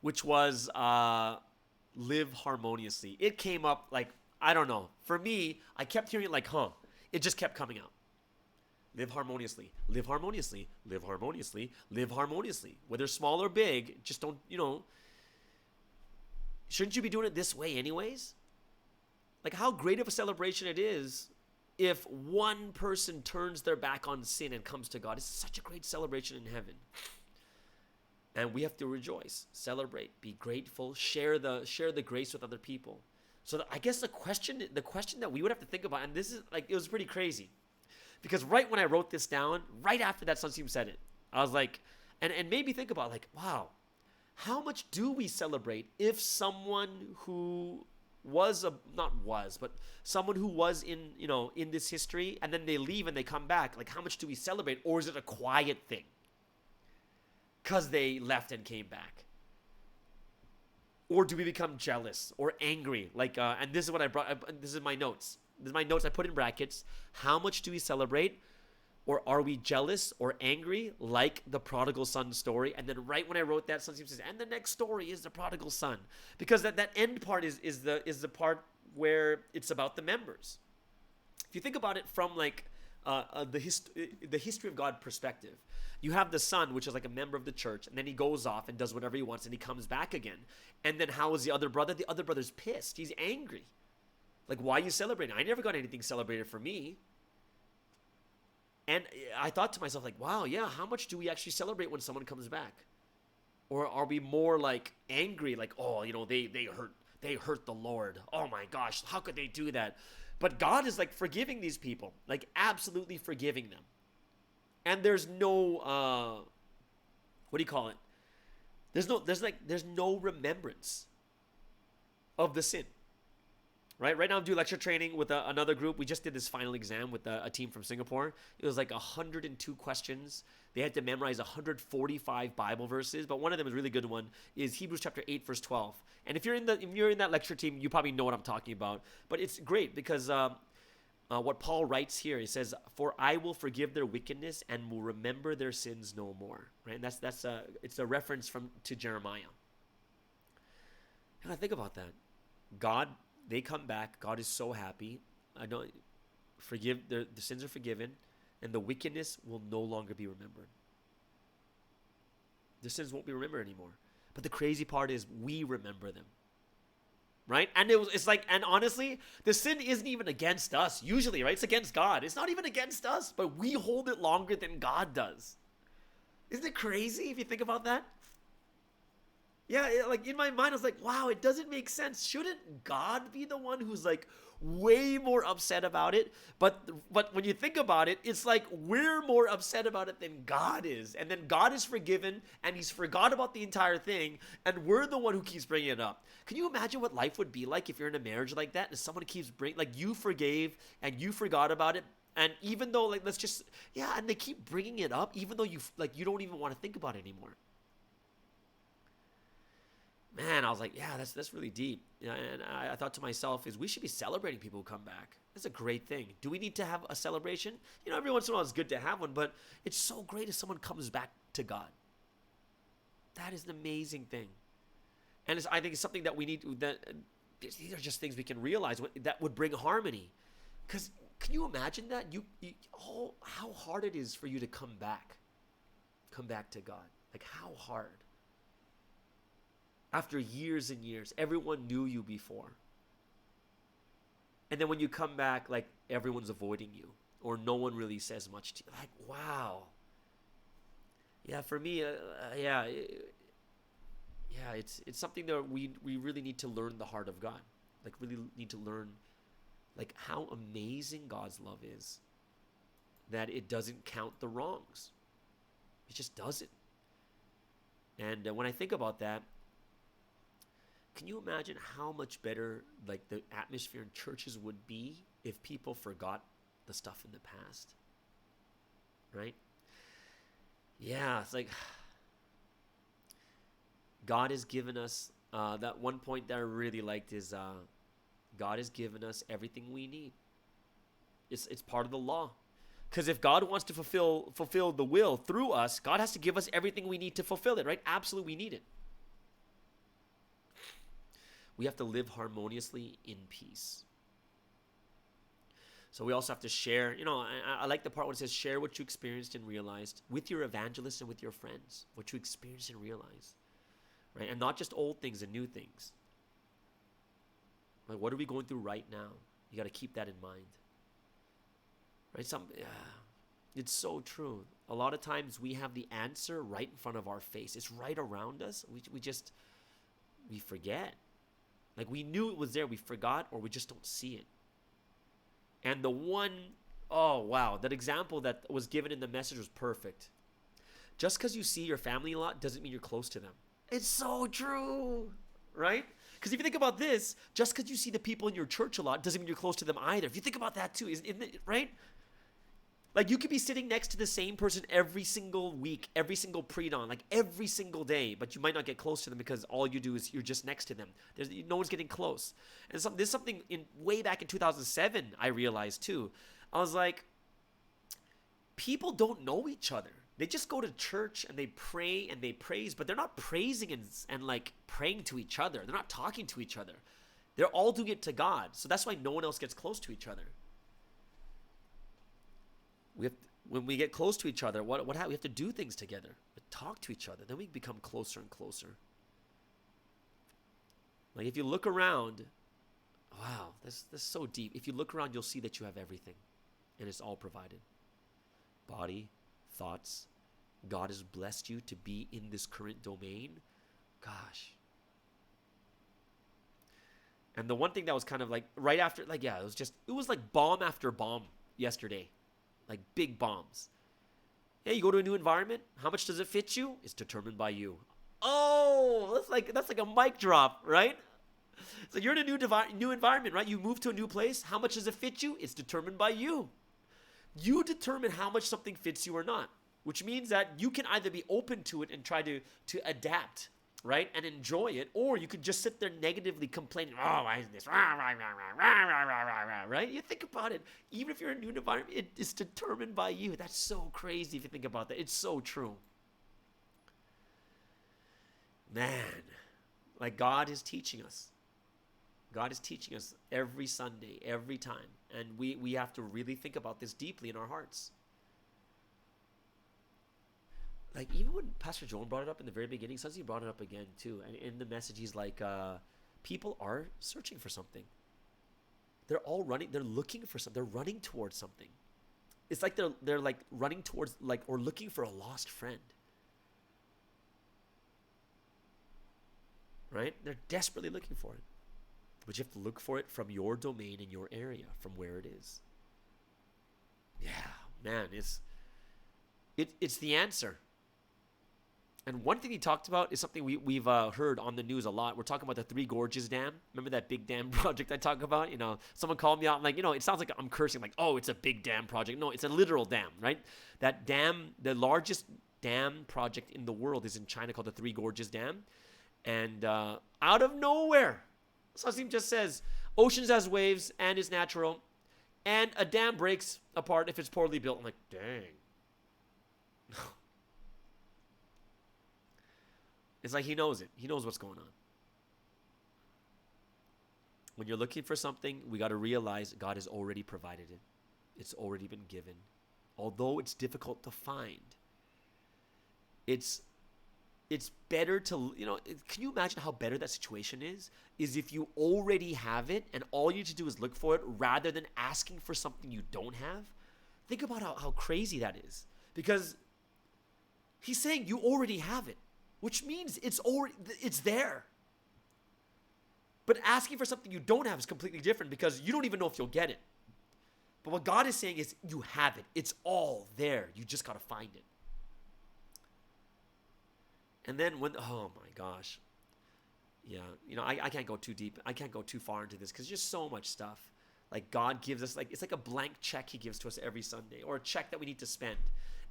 which was live harmoniously. It came up like, I don't know. For me, I kept hearing it like, it just kept coming out. Live harmoniously, live harmoniously, live harmoniously, live harmoniously. Whether small or big, just don't, shouldn't you be doing it this way anyways? Like, how great of a celebration it is if one person turns their back on sin and comes to God. It's such a great celebration in heaven. And we have to rejoice, celebrate, be grateful, share the grace with other people. So I guess the question that we would have to think about, and this is like, it was pretty crazy. Because right when I wrote this down, right after that Sunseam said it, I was like, and made me think about like, wow, how much do we celebrate if someone who someone who was in this history, and then they leave and they come back, like how much do we celebrate? Or is it a quiet thing? Because they left and came back. Or do we become jealous or angry? Like, and this is what I brought, this is my notes. This is my notes I put in brackets. How much do we celebrate? Or are we jealous or angry like the prodigal son story? And then right when I wrote that, Sunseam says, and the next story is the prodigal son. Because that end part is the part where it's about the members. If you think about it from like the history of God perspective, you have the son, which is like a member of the church, and then he goes off and does whatever he wants, and he comes back again. And then how is the other brother? The other brother's pissed. He's angry. Like, why are you celebrating? I never got anything celebrated for me. And I thought to myself, like, wow, yeah, how much do we actually celebrate when someone comes back? Or are we more like angry, like, oh, they hurt the Lord. Oh my gosh, how could they do that? But God is like forgiving these people, like absolutely forgiving them. And there's no, what do you call it? There's no remembrance of the sin. Right now I'm doing lecture training with another group. We just did this final exam with a team from Singapore. It was like 102 questions. They had to memorize 145 Bible verses, but one of them is a really good one, is Hebrews chapter 8, verse 12. And if you're in that lecture team, you probably know what I'm talking about. But it's great because what Paul writes here, he says, "For I will forgive their wickedness and will remember their sins no more." Right? And it's a reference to Jeremiah. And I think about that. God, they come back. God is so happy. I know, the sins are forgiven, and the wickedness will no longer be remembered. The sins won't be remembered anymore. But the crazy part is we remember them, right? And it's like, and honestly, the sin isn't even against us usually, right? It's against God. It's not even against us, but we hold it longer than God does. Isn't it crazy if you think about that? Yeah, like in my mind, I was like, wow, it doesn't make sense. Shouldn't God be the one who's like way more upset about it? But when you think about it, it's like we're more upset about it than God is. And then God is forgiven and he's forgot about the entire thing. And we're the one who keeps bringing it up. Can you imagine what life would be like if you're in a marriage like that and someone keeps like you forgave and you forgot about it? And even though and they keep bringing it up, even though you don't even want to think about it anymore. Man, I was like, yeah, that's really deep. And I thought to myself, we should be celebrating people who come back. That's a great thing. Do we need to have a celebration? Every once in a while it's good to have one, but it's so great if someone comes back to God. That is an amazing thing. And I think it's something that we need, these are just things we can realize that would bring harmony. Because can you imagine that? How hard it is for you to come back to God. Like how hard. After years and years, everyone knew you before. And then when you come back, like everyone's avoiding you or no one really says much to you. Like, wow. Yeah, for me, it's something that we really need to learn the heart of God. Like really need to learn like how amazing God's love is. That it doesn't count the wrongs. It just doesn't. And when I think about that, can you imagine how much better like the atmosphere in churches would be if people forgot the stuff in the past? Right? Yeah, it's like God has given us, that one point that I really liked is God has given us everything we need. It's part of the law. Because if God wants to fulfill the will through us, God has to give us everything we need to fulfill it, right? Absolutely, we need it. We have to live harmoniously in peace. So we also have to share, I like the part when it says share what you experienced and realized with your evangelists and with your friends, what you experienced and realized, right? And not just old things and new things. Like, what are we going through right now? You got to keep that in mind, right? It's so true. A lot of times we have the answer right in front of our face. It's right around us. We forget. Like, we knew it was there, we forgot, or we just don't see it. And that example that was given in the message was perfect. Just because you see your family a lot doesn't mean you're close to them. It's so true, right? Because if you think about this, just because you see the people in your church a lot doesn't mean you're close to them either. If you think about that too, isn't it, right? Like, you could be sitting next to the same person every single week, every single pre-dawn, like every single day, but you might not get close to them because all you do is you're just next to them. No one's getting close. And there's something way back in 2007 I realized too. I was like, people don't know each other. They just go to church and they pray and they praise, but they're not praising and like praying to each other. They're not talking to each other. They're all doing it to God. So that's why no one else gets close to each other. When we get close to each other, we have to do things together, talk to each other. Then we become closer and closer. Like, if you look around, wow, this is so deep. If you look around, you'll see that you have everything, and it's all provided. Body, thoughts. God has blessed you to be in this current domain. Gosh. And the one thing that was kind of like right after, it was like bomb after bomb yesterday. Like big bombs. Hey, you go to a new environment. How much does it fit you? It's determined by you. Oh, that's like a mic drop, right? So you're in a new environment, right? You move to a new place. How much does it fit you? It's determined by you. You determine how much something fits you or not, which means that you can either be open to it and try to adapt, right, and enjoy it, or you could just sit there negatively complaining, oh, why is this, right? You think about it. Even if you're in a new environment, it is determined by you. That's so crazy if you think about that. It's so true. Man, like, God is teaching us. God is teaching us every Sunday, every time. And we have to really think about this deeply in our hearts. Like, even when Pastor Joan brought it up in the very beginning, sometimes he brought it up again too. And in the message, he's like, people are searching for something. They're all running. They're looking for something. They're running towards something. It's like they're like running towards, like, or looking for a lost friend. Right? They're desperately looking for it. But you have to look for it from your domain and your area, from where it is. Yeah, man, it's the answer. And one thing he talked about is something we've heard on the news a lot. We're talking about the Three Gorges Dam. Remember that big dam project I talk about? Someone called me out, like, it sounds like I'm cursing, like, oh, it's a big dam project. No, it's a literal dam, right? That dam, the largest dam project in the world is in China, called the Three Gorges Dam. And out of nowhere, Sasim just says, oceans has waves and is natural, and a dam breaks apart if it's poorly built. I'm like, dang. It's like he knows it. He knows what's going on. When you're looking for something, we got to realize God has already provided it. It's already been given. Although it's difficult to find, it's better to, can you imagine how better that situation is if you already have it and all you need to do is look for it rather than asking for something you don't have? Think about how crazy that is. Because he's saying you already have it, which means it's there. But asking for something you don't have is completely different because you don't even know if you'll get it. But what God is saying is you have it. It's all there. You just got to find it. And then oh my gosh. Yeah, I can't go too deep. I can't go too far into this because there's just so much stuff. Like, God gives us, like, it's like a blank check he gives to us every Sunday, or a check that we need to spend.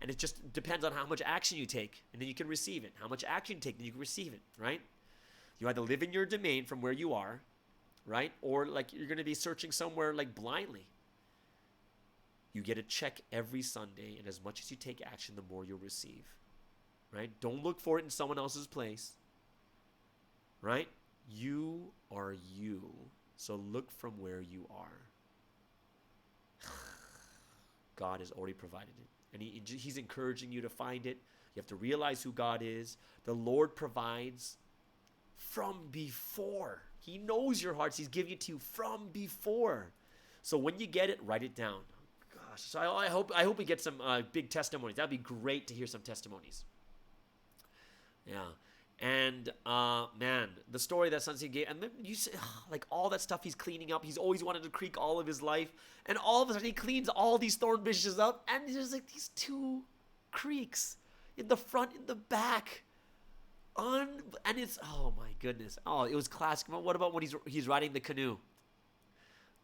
And it just depends on how much action you take, and then you can receive it. How much action you take, then you can receive it, right? You either live in your domain from where you are, right? Or, like, you're going to be searching somewhere, like, blindly. You get a check every Sunday, and as much as you take action, the more you'll receive. Right? Don't look for it in someone else's place. Right? You are you. So look from where you are. God has already provided it. And he's encouraging you to find it. You have to realize who God is. The Lord provides from before. He knows your hearts. He's giving it to you from before. So when you get it, write it down. Gosh, so I hope we get some big testimonies. That'd be great to hear some testimonies. Yeah. And man, the story that Sunset gave, and then you say, like all that stuff he's cleaning up. He's always wanted to creek all of his life, and all of a sudden he cleans all these thorn bushes up, and there's like these 2 creeks in the front, in the back. And it's, oh my goodness. Oh, it was classic. What about when he's riding the canoe?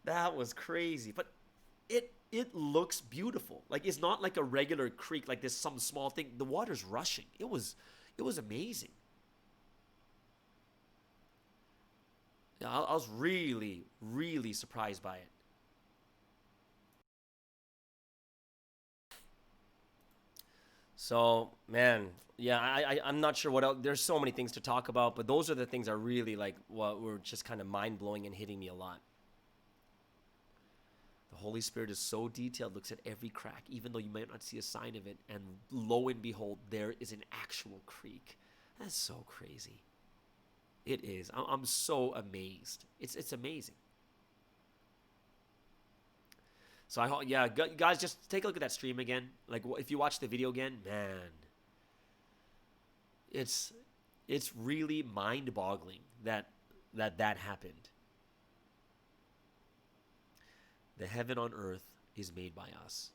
That was crazy. But it looks beautiful. Like it's not like a regular creek, like there's some small thing. The water's rushing. It was amazing. Yeah, I was really, really surprised by it. So, man, yeah, I'm not sure what else. There's so many things to talk about, but those are the things that really, like, what were just kind of mind-blowing and hitting me a lot. The Holy Spirit is so detailed, looks at every crack, even though you might not see a sign of it, and lo and behold, there is an actual creek. That's so crazy. It is. I'm so amazed. It's amazing. So guys, just take a look at that stream again. Like if you watch the video again, man, it's really mind-boggling that happened. The heaven on earth is made by us.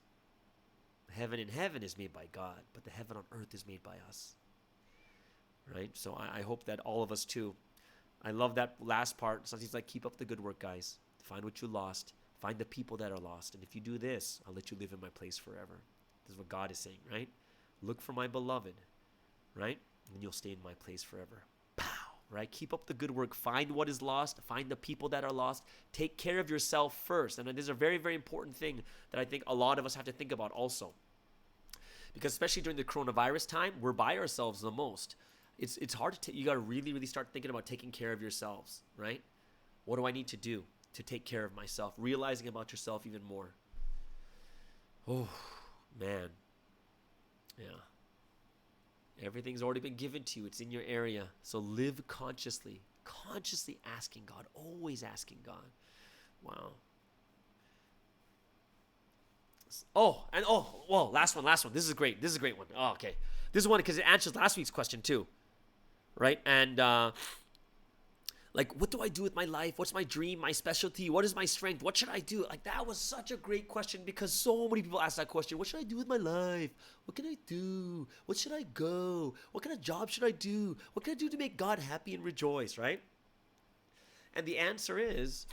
Heaven in heaven is made by God, but the heaven on earth is made by us. Right? So I hope that all of us too. I love that last part. Something's like, keep up the good work, guys. Find what you lost. Find the people that are lost. And if you do this, I'll let you live in my place forever. This is what God is saying, right? Look for my beloved, right? And you'll stay in my place forever. Pow, right? Keep up the good work. Find what is lost. Find the people that are lost. Take care of yourself first. And this is a very, very important thing that I think a lot of us have to think about also. Because especially during the coronavirus time, we're by ourselves the most. It's hard to you got to really, really start thinking about taking care of yourselves, right? What do I need to do to take care of myself? Realizing about yourself even more. Oh, man. Yeah. Everything's already been given to you. It's in your area. So live consciously asking God, always asking God. Wow. Last one. This is great. This is a great one. Oh, okay. This is one because it answers last week's question too. Right? And like, what do I do with my life? What's my dream, my specialty? What is my strength? What should I do? Like, that was such a great question because so many people ask that question. What should I do with my life? What can I do? What should I go? What kind of job should I do? What can I do to make God happy and rejoice, right? And the answer is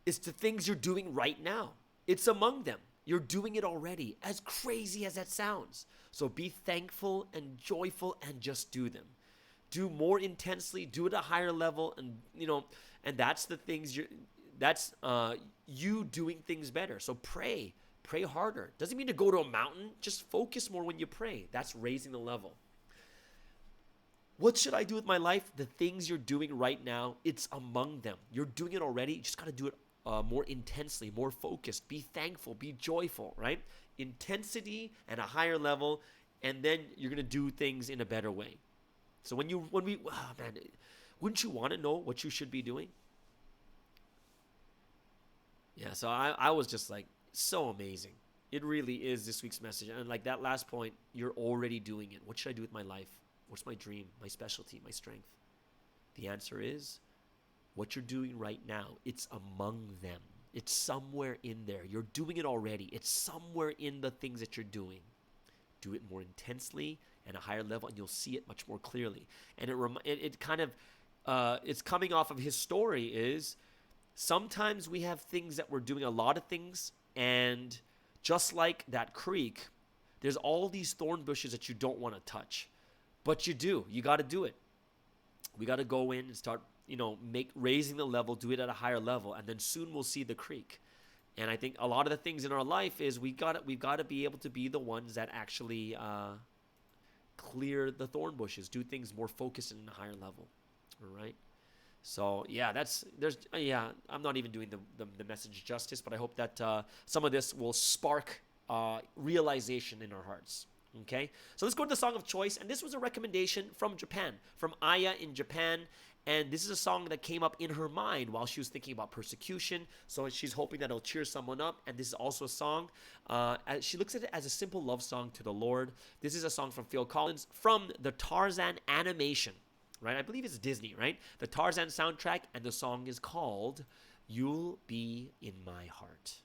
the things you're doing right now. It's among them. You're doing it already, as crazy as that sounds. So be thankful and joyful and just do them. Do more intensely, do it at a higher level, and and that's the things you doing things better. So pray harder. Doesn't mean to go to a mountain, just focus more when you pray. That's raising the level. What should I do with my life? The things you're doing right now, it's among them. You're doing it already, you just got to do it more intensely, more focused. Be thankful, be joyful, right? Intensity and a higher level, and then you're going to do things in a better way. So wouldn't you want to know what you should be doing? Yeah, so I was just like, so amazing. It really is this week's message. And like that last point, you're already doing it. What should I do with my life? What's my dream, my specialty, my strength? The answer is what you're doing right now. It's among them. It's somewhere in there. You're doing it already. It's somewhere in the things that you're doing. Do it more intensely and a higher level, and you'll see it much more clearly. And it's coming off of his story is sometimes we have things that we're doing, a lot of things, and just like that creek, there's all these thorn bushes that you don't want to touch, but you do. You got to do it. We got to go in and start, raising the level, do it at a higher level, and then soon we'll see the creek. And I think a lot of the things in our life is we've got to be able to be the ones that actually clear the thorn bushes, do things more focused and a higher level. All right. So yeah, I'm not even doing the message justice, but I hope that some of this will spark realization in our hearts. Okay, so let's go to the song of choice, and this was a recommendation from Japan, from Aya in Japan, and this is a song that came up in her mind while she was thinking about persecution. So she's hoping that it'll cheer someone up, and this is also a song. She looks at it as a simple love song to the Lord. This is a song from Phil Collins from the Tarzan animation. Right, I believe it's Disney, right? The Tarzan soundtrack, and the song is called "You'll Be in My Heart."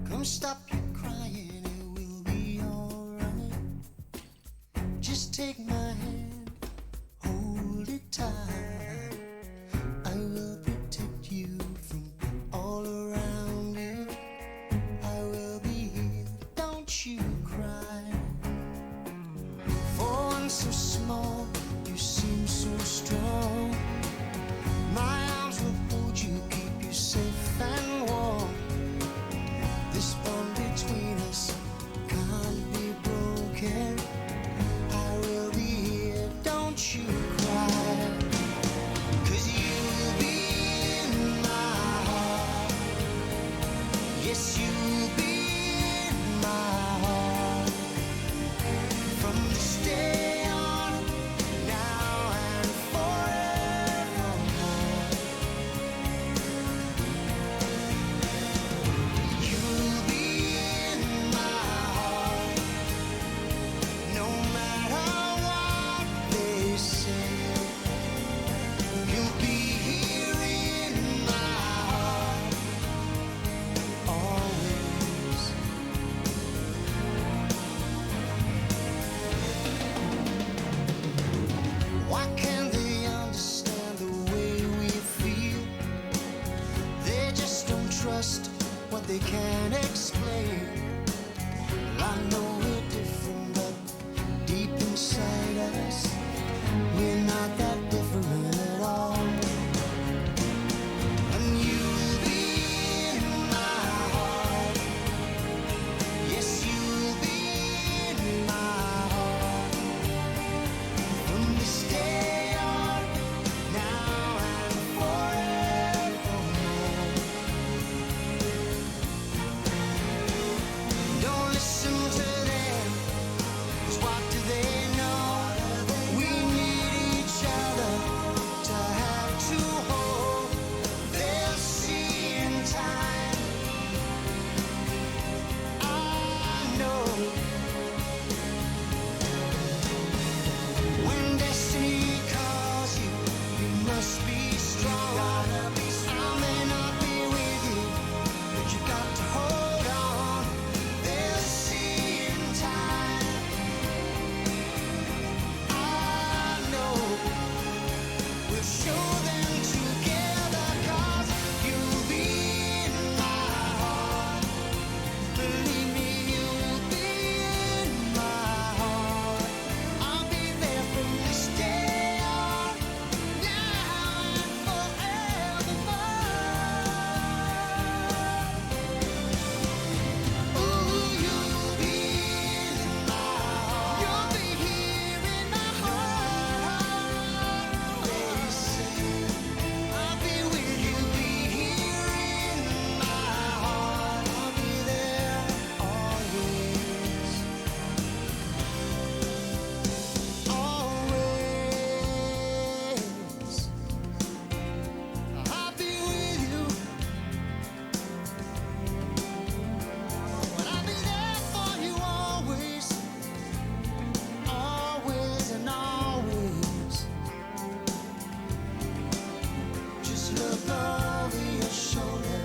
Come stop your crying, it will be alright. Just take my hand, hold it tight. I will protect you from all around you. I will be here, don't you cry. For one so small, you seem so strong. My arms will hold you, keep you safe and warm. This bond between us can't be broken. I will be here, don't you cry. 'Cause you'll be in my heart. Yes, you'll be in my heart. From this day on, now and forevermore. You'll be in my heart. No matter what they say. You'll be here in my heart. Always. Why can't they understand the way we feel? They just don't trust what they can't explain. Well, I know we're different, but deep inside us, we're not that different at all. And you'll be in my heart. Yes, you'll be in my heart. From this day on, now and forevermore. Don't listen to them, 'cause what do they know? We need each other to have to hold. They'll see in time. I know. When destiny calls you, you must be strong. I may not be with you, but you got to hold on. They'll see in time. I know. We'll show them together, 'cause you'll be in my heart. Believe me, you'll be in my heart. I'll be there from this day on, now and forevermore. Oh, you'll be in my heart. You'll be here in my heart. Always. I'll be with you, be here in my heart. I'll be there always. Always. I'll be with you. But I'll be there for you always. Always and always. Just look over your shoulder.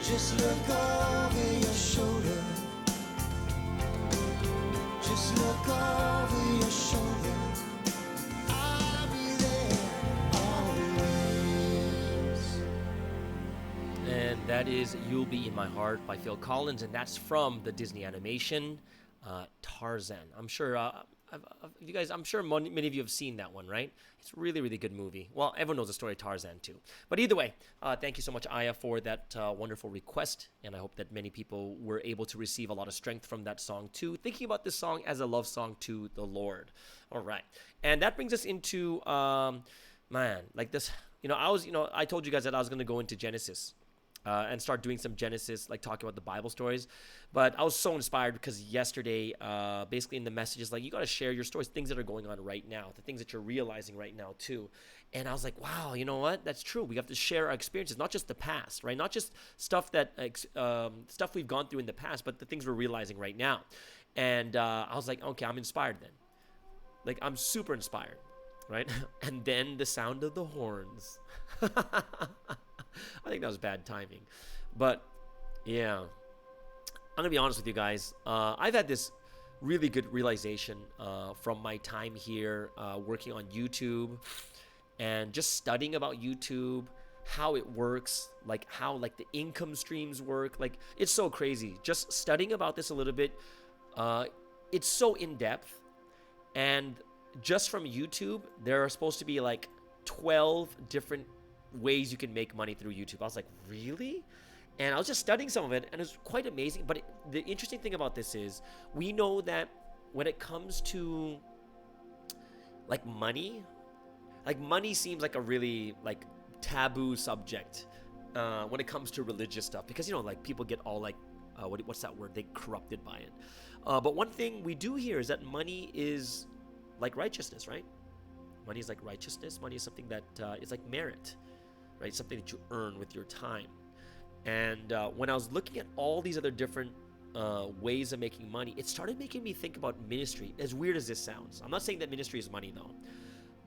Just look over your shoulder. Just look over your shoulder. I'll be there always. And that That is You'll Be in My Heart by Phil Collins, and that's from the Disney animation Tarzan. I'm sure you guys, I'm sure many of you have seen that one, right? It's a really, really good movie. Well, everyone knows the story of Tarzan too. But either way, thank you so much, Aya, for that wonderful request, and I hope that many people were able to receive a lot of strength from that song too, thinking about this song as a love song to the Lord. All right, and that brings us into like this. I told you guys that I was going to go into Genesis. And start doing some Genesis, like talking about the Bible stories. But I was so inspired because yesterday, basically in the messages, like, you got to share your stories, things that are going on right now, the things that you're realizing right now too. And I was like, wow, you know what? That's true. We have to share our experiences, not just the past, right? Not just stuff stuff we've gone through in the past, but the things we're realizing right now. And I was like, okay, I'm inspired then. Like, I'm super inspired, right? And then the sound of the horns. I think that was bad timing. But yeah, I'm going to be honest with you guys. I've had this really good realization from my time here working on YouTube and just studying about YouTube, how it works, like how like the income streams work. Like, it's so crazy. Just studying about this a little bit, it's so in-depth. And just from YouTube, there are supposed to be like 12 different ways you can make money through YouTube. I was like, really? And I was just studying some of it, and it was quite amazing. But the interesting thing about this is, we know that when it comes to like money seems like a really like taboo subject when it comes to religious stuff, because like people get all like what's that word? They corrupted by it. But one thing we do hear is that money is like righteousness, right? Money is like righteousness. Money is something that is like merit, right? Something that you earn with your time. And when I was looking at all these other different ways of making money, it started making me think about ministry, as weird as this sounds. I'm not saying that ministry is money though,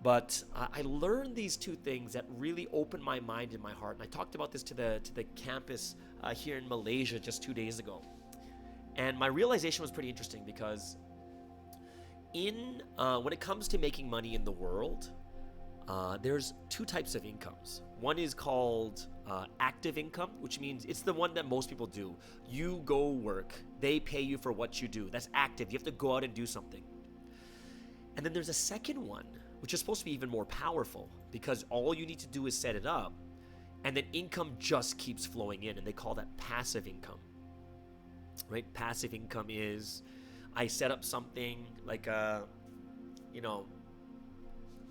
but I learned these two things that really opened my mind and my heart. And I talked about this to the campus here in Malaysia just 2 days ago. And my realization was pretty interesting, because when it comes to making money in the world, there's two types of incomes. One is called active income, which means it's the one that most people do. You go work, they pay you for what you do. That's active. You have to go out and do something. And then there's a second one, which is supposed to be even more powerful, because all you need to do is set it up, and then income just keeps flowing in, and they call that passive income. Right? Passive income is, I set up something like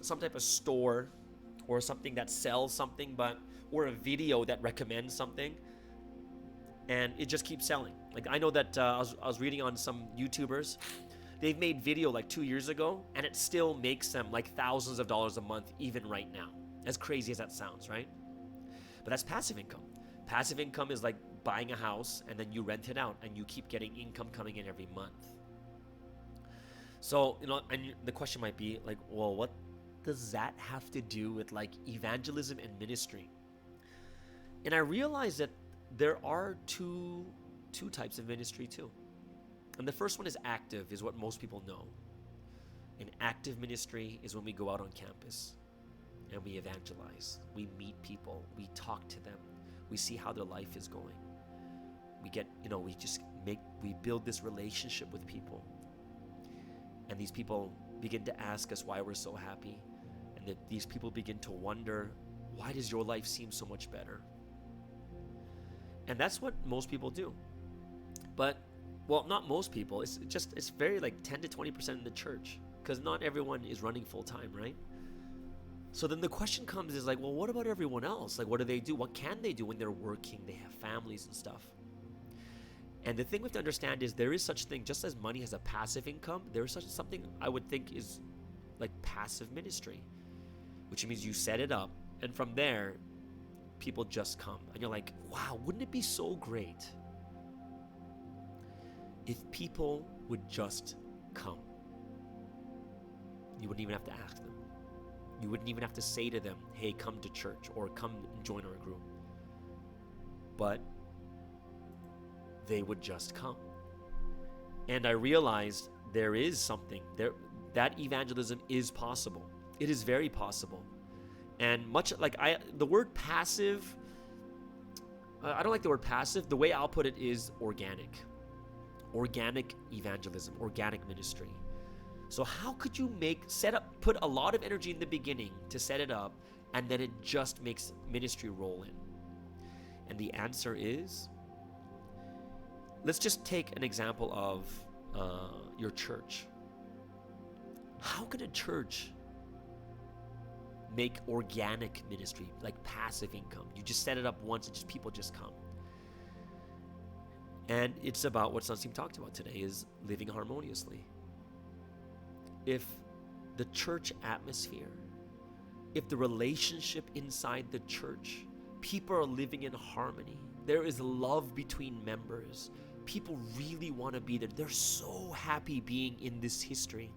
some type of store, or something that sells something, or a video that recommends something, and it just keeps selling. Like, I know that I was reading on some YouTubers, they've made video like 2 years ago, and it still makes them like thousands of dollars a month even right now. As crazy as that sounds, right? But that's passive income. Passive income is like buying a house and then you rent it out, and you keep getting income coming in every month. So, and the question might be like, well, what does that have to do with like evangelism and ministry? And I realized that there are two types of ministry too. And the first one is active, is what most people know. An active ministry is when we go out on campus and we evangelize. We meet people, we talk to them, we see how their life is going. We get, we build this relationship with people. And these people begin to ask us why we're so happy. And that these people begin to wonder, why does your life seem so much better? And that's what most people do. But, well, not most people. It's very like 10 to 20% in the church, because not everyone is running full time, right? So then the question comes is like, well, what about everyone else? Like, what do they do? What can they do when they're working? They have families and stuff. And the thing we have to understand is there is such thing, just as money has a passive income, there is such something I would think is like passive ministry, which means you set it up, and from there, people just come. And you're like, wow, wouldn't it be so great if people would just come? You wouldn't even have to ask them. You wouldn't even have to say to them, hey, come to church, or come and join our group. But they would just come. And I realized there is something there, that evangelism is possible. It is very possible. And much like the word passive, I don't like the word passive. The way I'll put it is organic. Organic evangelism, organic ministry. So how could you put a lot of energy in the beginning to set it up, and then it just makes ministry roll in? And the answer is, let's just take an example of your church. How can a church make organic ministry, like passive income? You just set it up once and people just come. And it's about what Sunsteam talked about today, is living harmoniously. If the church atmosphere, if the relationship inside the church, people are living in harmony, there is love between members, people really want to be there, they're so happy being in this history.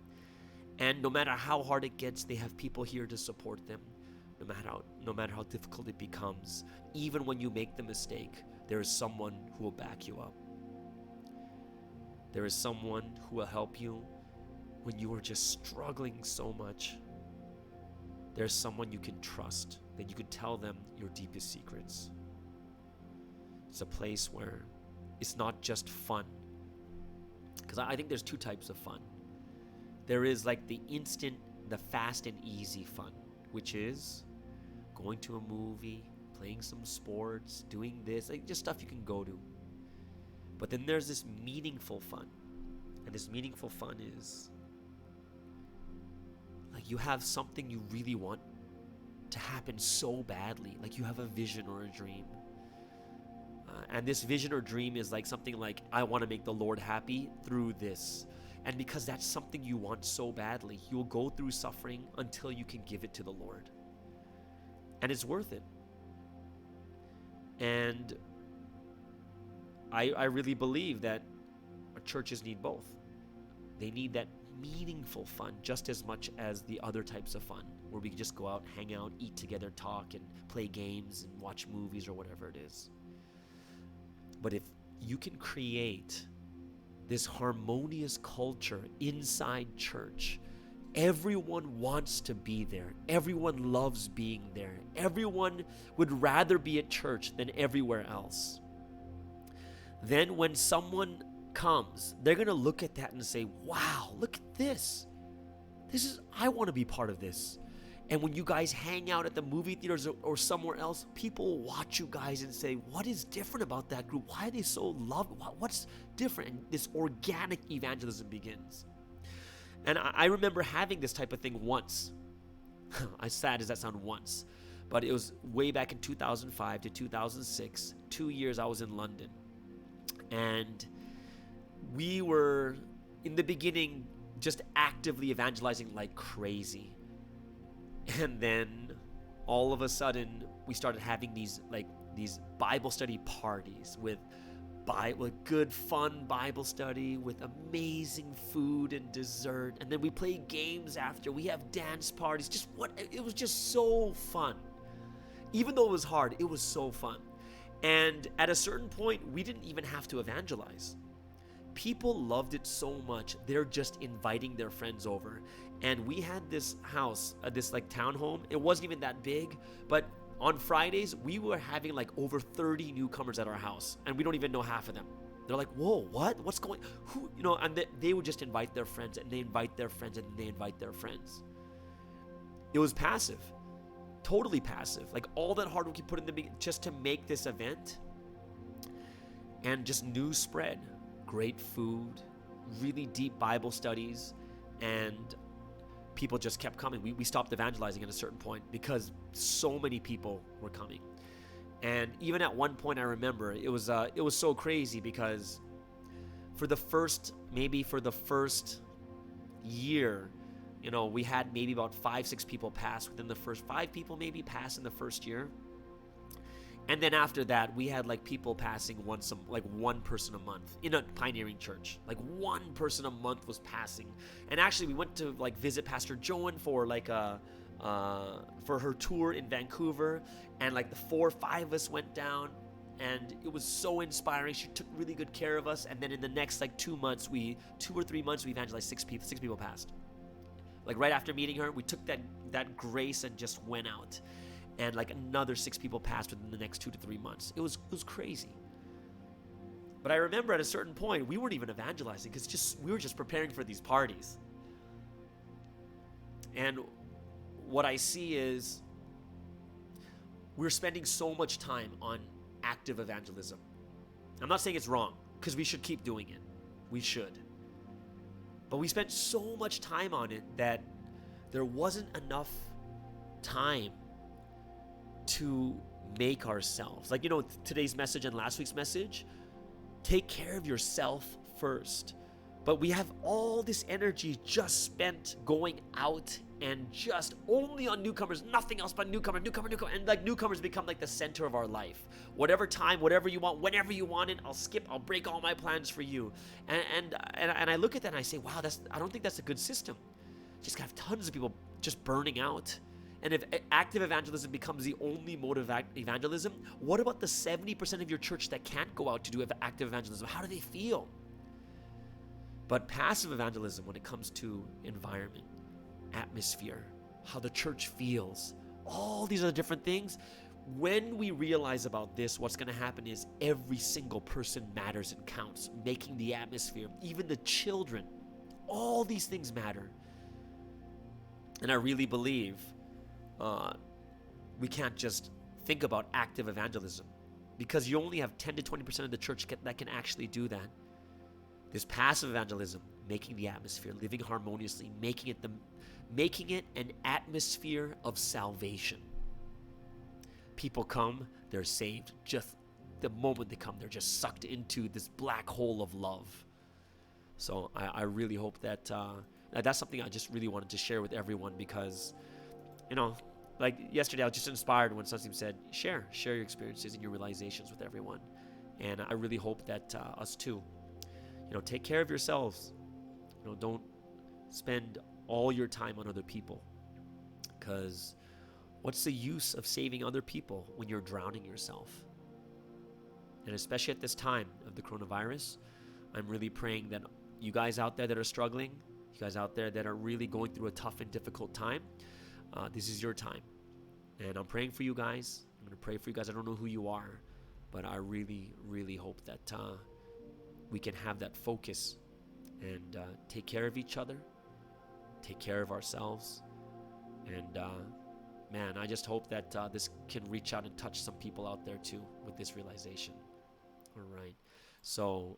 And no matter how hard it gets, they have people here to support them. No matter how difficult it becomes, even when you make the mistake, there is someone who will back you up. There is someone who will help you when you are just struggling so much. There's someone you can trust, that you can tell them your deepest secrets. It's a place where it's not just fun. Because I think there's two types of fun. There is like the instant, the fast and easy fun, which is going to a movie, playing some sports, doing this, like just stuff you can go to. But then there's this meaningful fun. And this meaningful fun is like you have something you really want to happen so badly. Like you have a vision or a dream. And this vision or dream is like something like, I want to make the Lord happy through this. And because that's something you want so badly, you'll go through suffering until you can give it to the Lord. And it's worth it. And I really believe that churches need both. They need that meaningful fun just as much as the other types of fun, where we can just go out, hang out, eat together, talk, and play games and watch movies or whatever it is. But if you can create this harmonious culture inside church, everyone wants to be there. Everyone loves being there. Everyone would rather be at church than everywhere else. Then when someone comes, they're going to look at that and say, wow, look at this. I want to be part of this. And when you guys hang out at the movie theaters or somewhere else, people will watch you guys and say, what is different about that group? Why are they so loved? What's different? And this organic evangelism begins. And I remember having this type of thing once. As sad as that sounds, once. But it was way back in 2005 to 2006. 2 years I was in London. And we were, in the beginning, just actively evangelizing like crazy. And then all of a sudden we started having these Bible study parties with good fun Bible study with amazing food and dessert. And then we play games after. We have dance parties. It was just so fun. Even though it was hard, it was so fun. And at a certain point, we didn't even have to evangelize. People loved it so much, they're just inviting their friends over. And we had this house, this like townhome. It wasn't even that big, but on Fridays, we were having like over 30 newcomers at our house, and we don't even know half of them. They're like, whoa, what? What's going, who, and they would just invite their friends, and they invite their friends, and they invite their friends. It was passive, totally passive. Like all that hard work you put in the beginning just to make this event, and just news spread. Great food, really deep Bible studies, and people just kept coming. We stopped evangelizing at a certain point because so many people were coming. And even at one point, I remember it was so crazy because for the first year, we had maybe about 5-6 people pass within the first 5 people maybe pass in the first year. And then after that, we had like people passing one person a month in a pioneering church. Like one person a month was passing. And actually, we went to like visit Pastor Joan for for her tour in Vancouver, and like the 4 or 5 of us went down, and it was so inspiring. She took really good care of us. And then in the next 2 or 3 months, we evangelized 6 people. 6 people passed. Like right after meeting her, we took that grace and just went out. and like another 6 people passed within the next 2 to 3 months. It was crazy. But I remember at a certain point, we weren't even evangelizing because we were just preparing for these parties. And what I see is we're spending so much time on active evangelism. I'm not saying it's wrong, because we should keep doing it. We should. But we spent so much time on it that there wasn't enough time to make ourselves. Like, today's message and last week's message, take care of yourself first. But we have all this energy just spent going out and just only on newcomers, nothing else but newcomer. And like newcomers become like the center of our life. Whatever time, whatever you want, whenever you want it, I'll break all my plans for you. And I look at that and I say, wow, I don't think that's a good system. Just have tons of people just burning out. And if active evangelism becomes the only mode of evangelism, what about the 70% of your church that can't go out to do active evangelism? How do they feel? But passive evangelism, when it comes to environment, atmosphere, how the church feels, all these other different things, when we realize about this, what's going to happen is every single person matters and counts, making the atmosphere, even the children, all these things matter. And I really believe we can't just think about active evangelism, because you only have 10 to 20% of the church that can actually do that. This passive evangelism, making the atmosphere, living harmoniously, making it an atmosphere of salvation. People come, they're saved. Just the moment they come, they're just sucked into this black hole of love. So I really hope that that's something I just really wanted to share with everyone, because, like yesterday, I was just inspired when somebody said, share your experiences and your realizations with everyone. And I really hope that us too, take care of yourselves. Don't spend all your time on other people, because what's the use of saving other people when you're drowning yourself? And especially at this time of the coronavirus, I'm really praying that you guys out there that are struggling, you guys out there that are really going through a tough and difficult time, this is your time. And I'm praying for you guys. I'm going to pray for you guys. I don't know who you are, but I really, really hope that we can have that focus and take care of each other, take care of ourselves. And man, I just hope that this can reach out and touch some people out there too with this realization. All right. So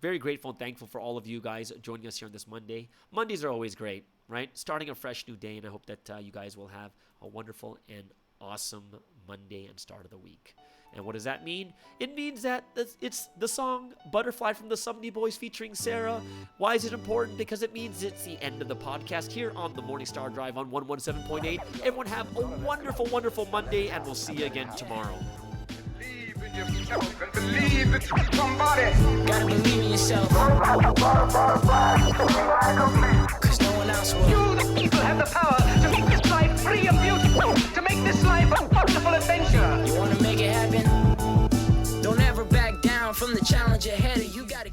very grateful and thankful for all of you guys joining us here on this Monday. Mondays are always great, right? Starting a fresh new day, and I hope that you guys will have a wonderful and awesome Monday and start of the week. And what does that mean? It means that it's the song Butterfly from the Sumney Boys featuring Sarah. Why is it important? Because it means it's the end of the podcast here on the Morning Star Drive on 117.8. Everyone have a wonderful, wonderful Monday, and we'll see you again tomorrow. Believe in somebody. Gotta believe in yourself, cause no one else will. You have the power to make this life free and beautiful, to make this life a wonderful adventure. You wanna make it happen? Don't ever back down from the challenge ahead of you. Got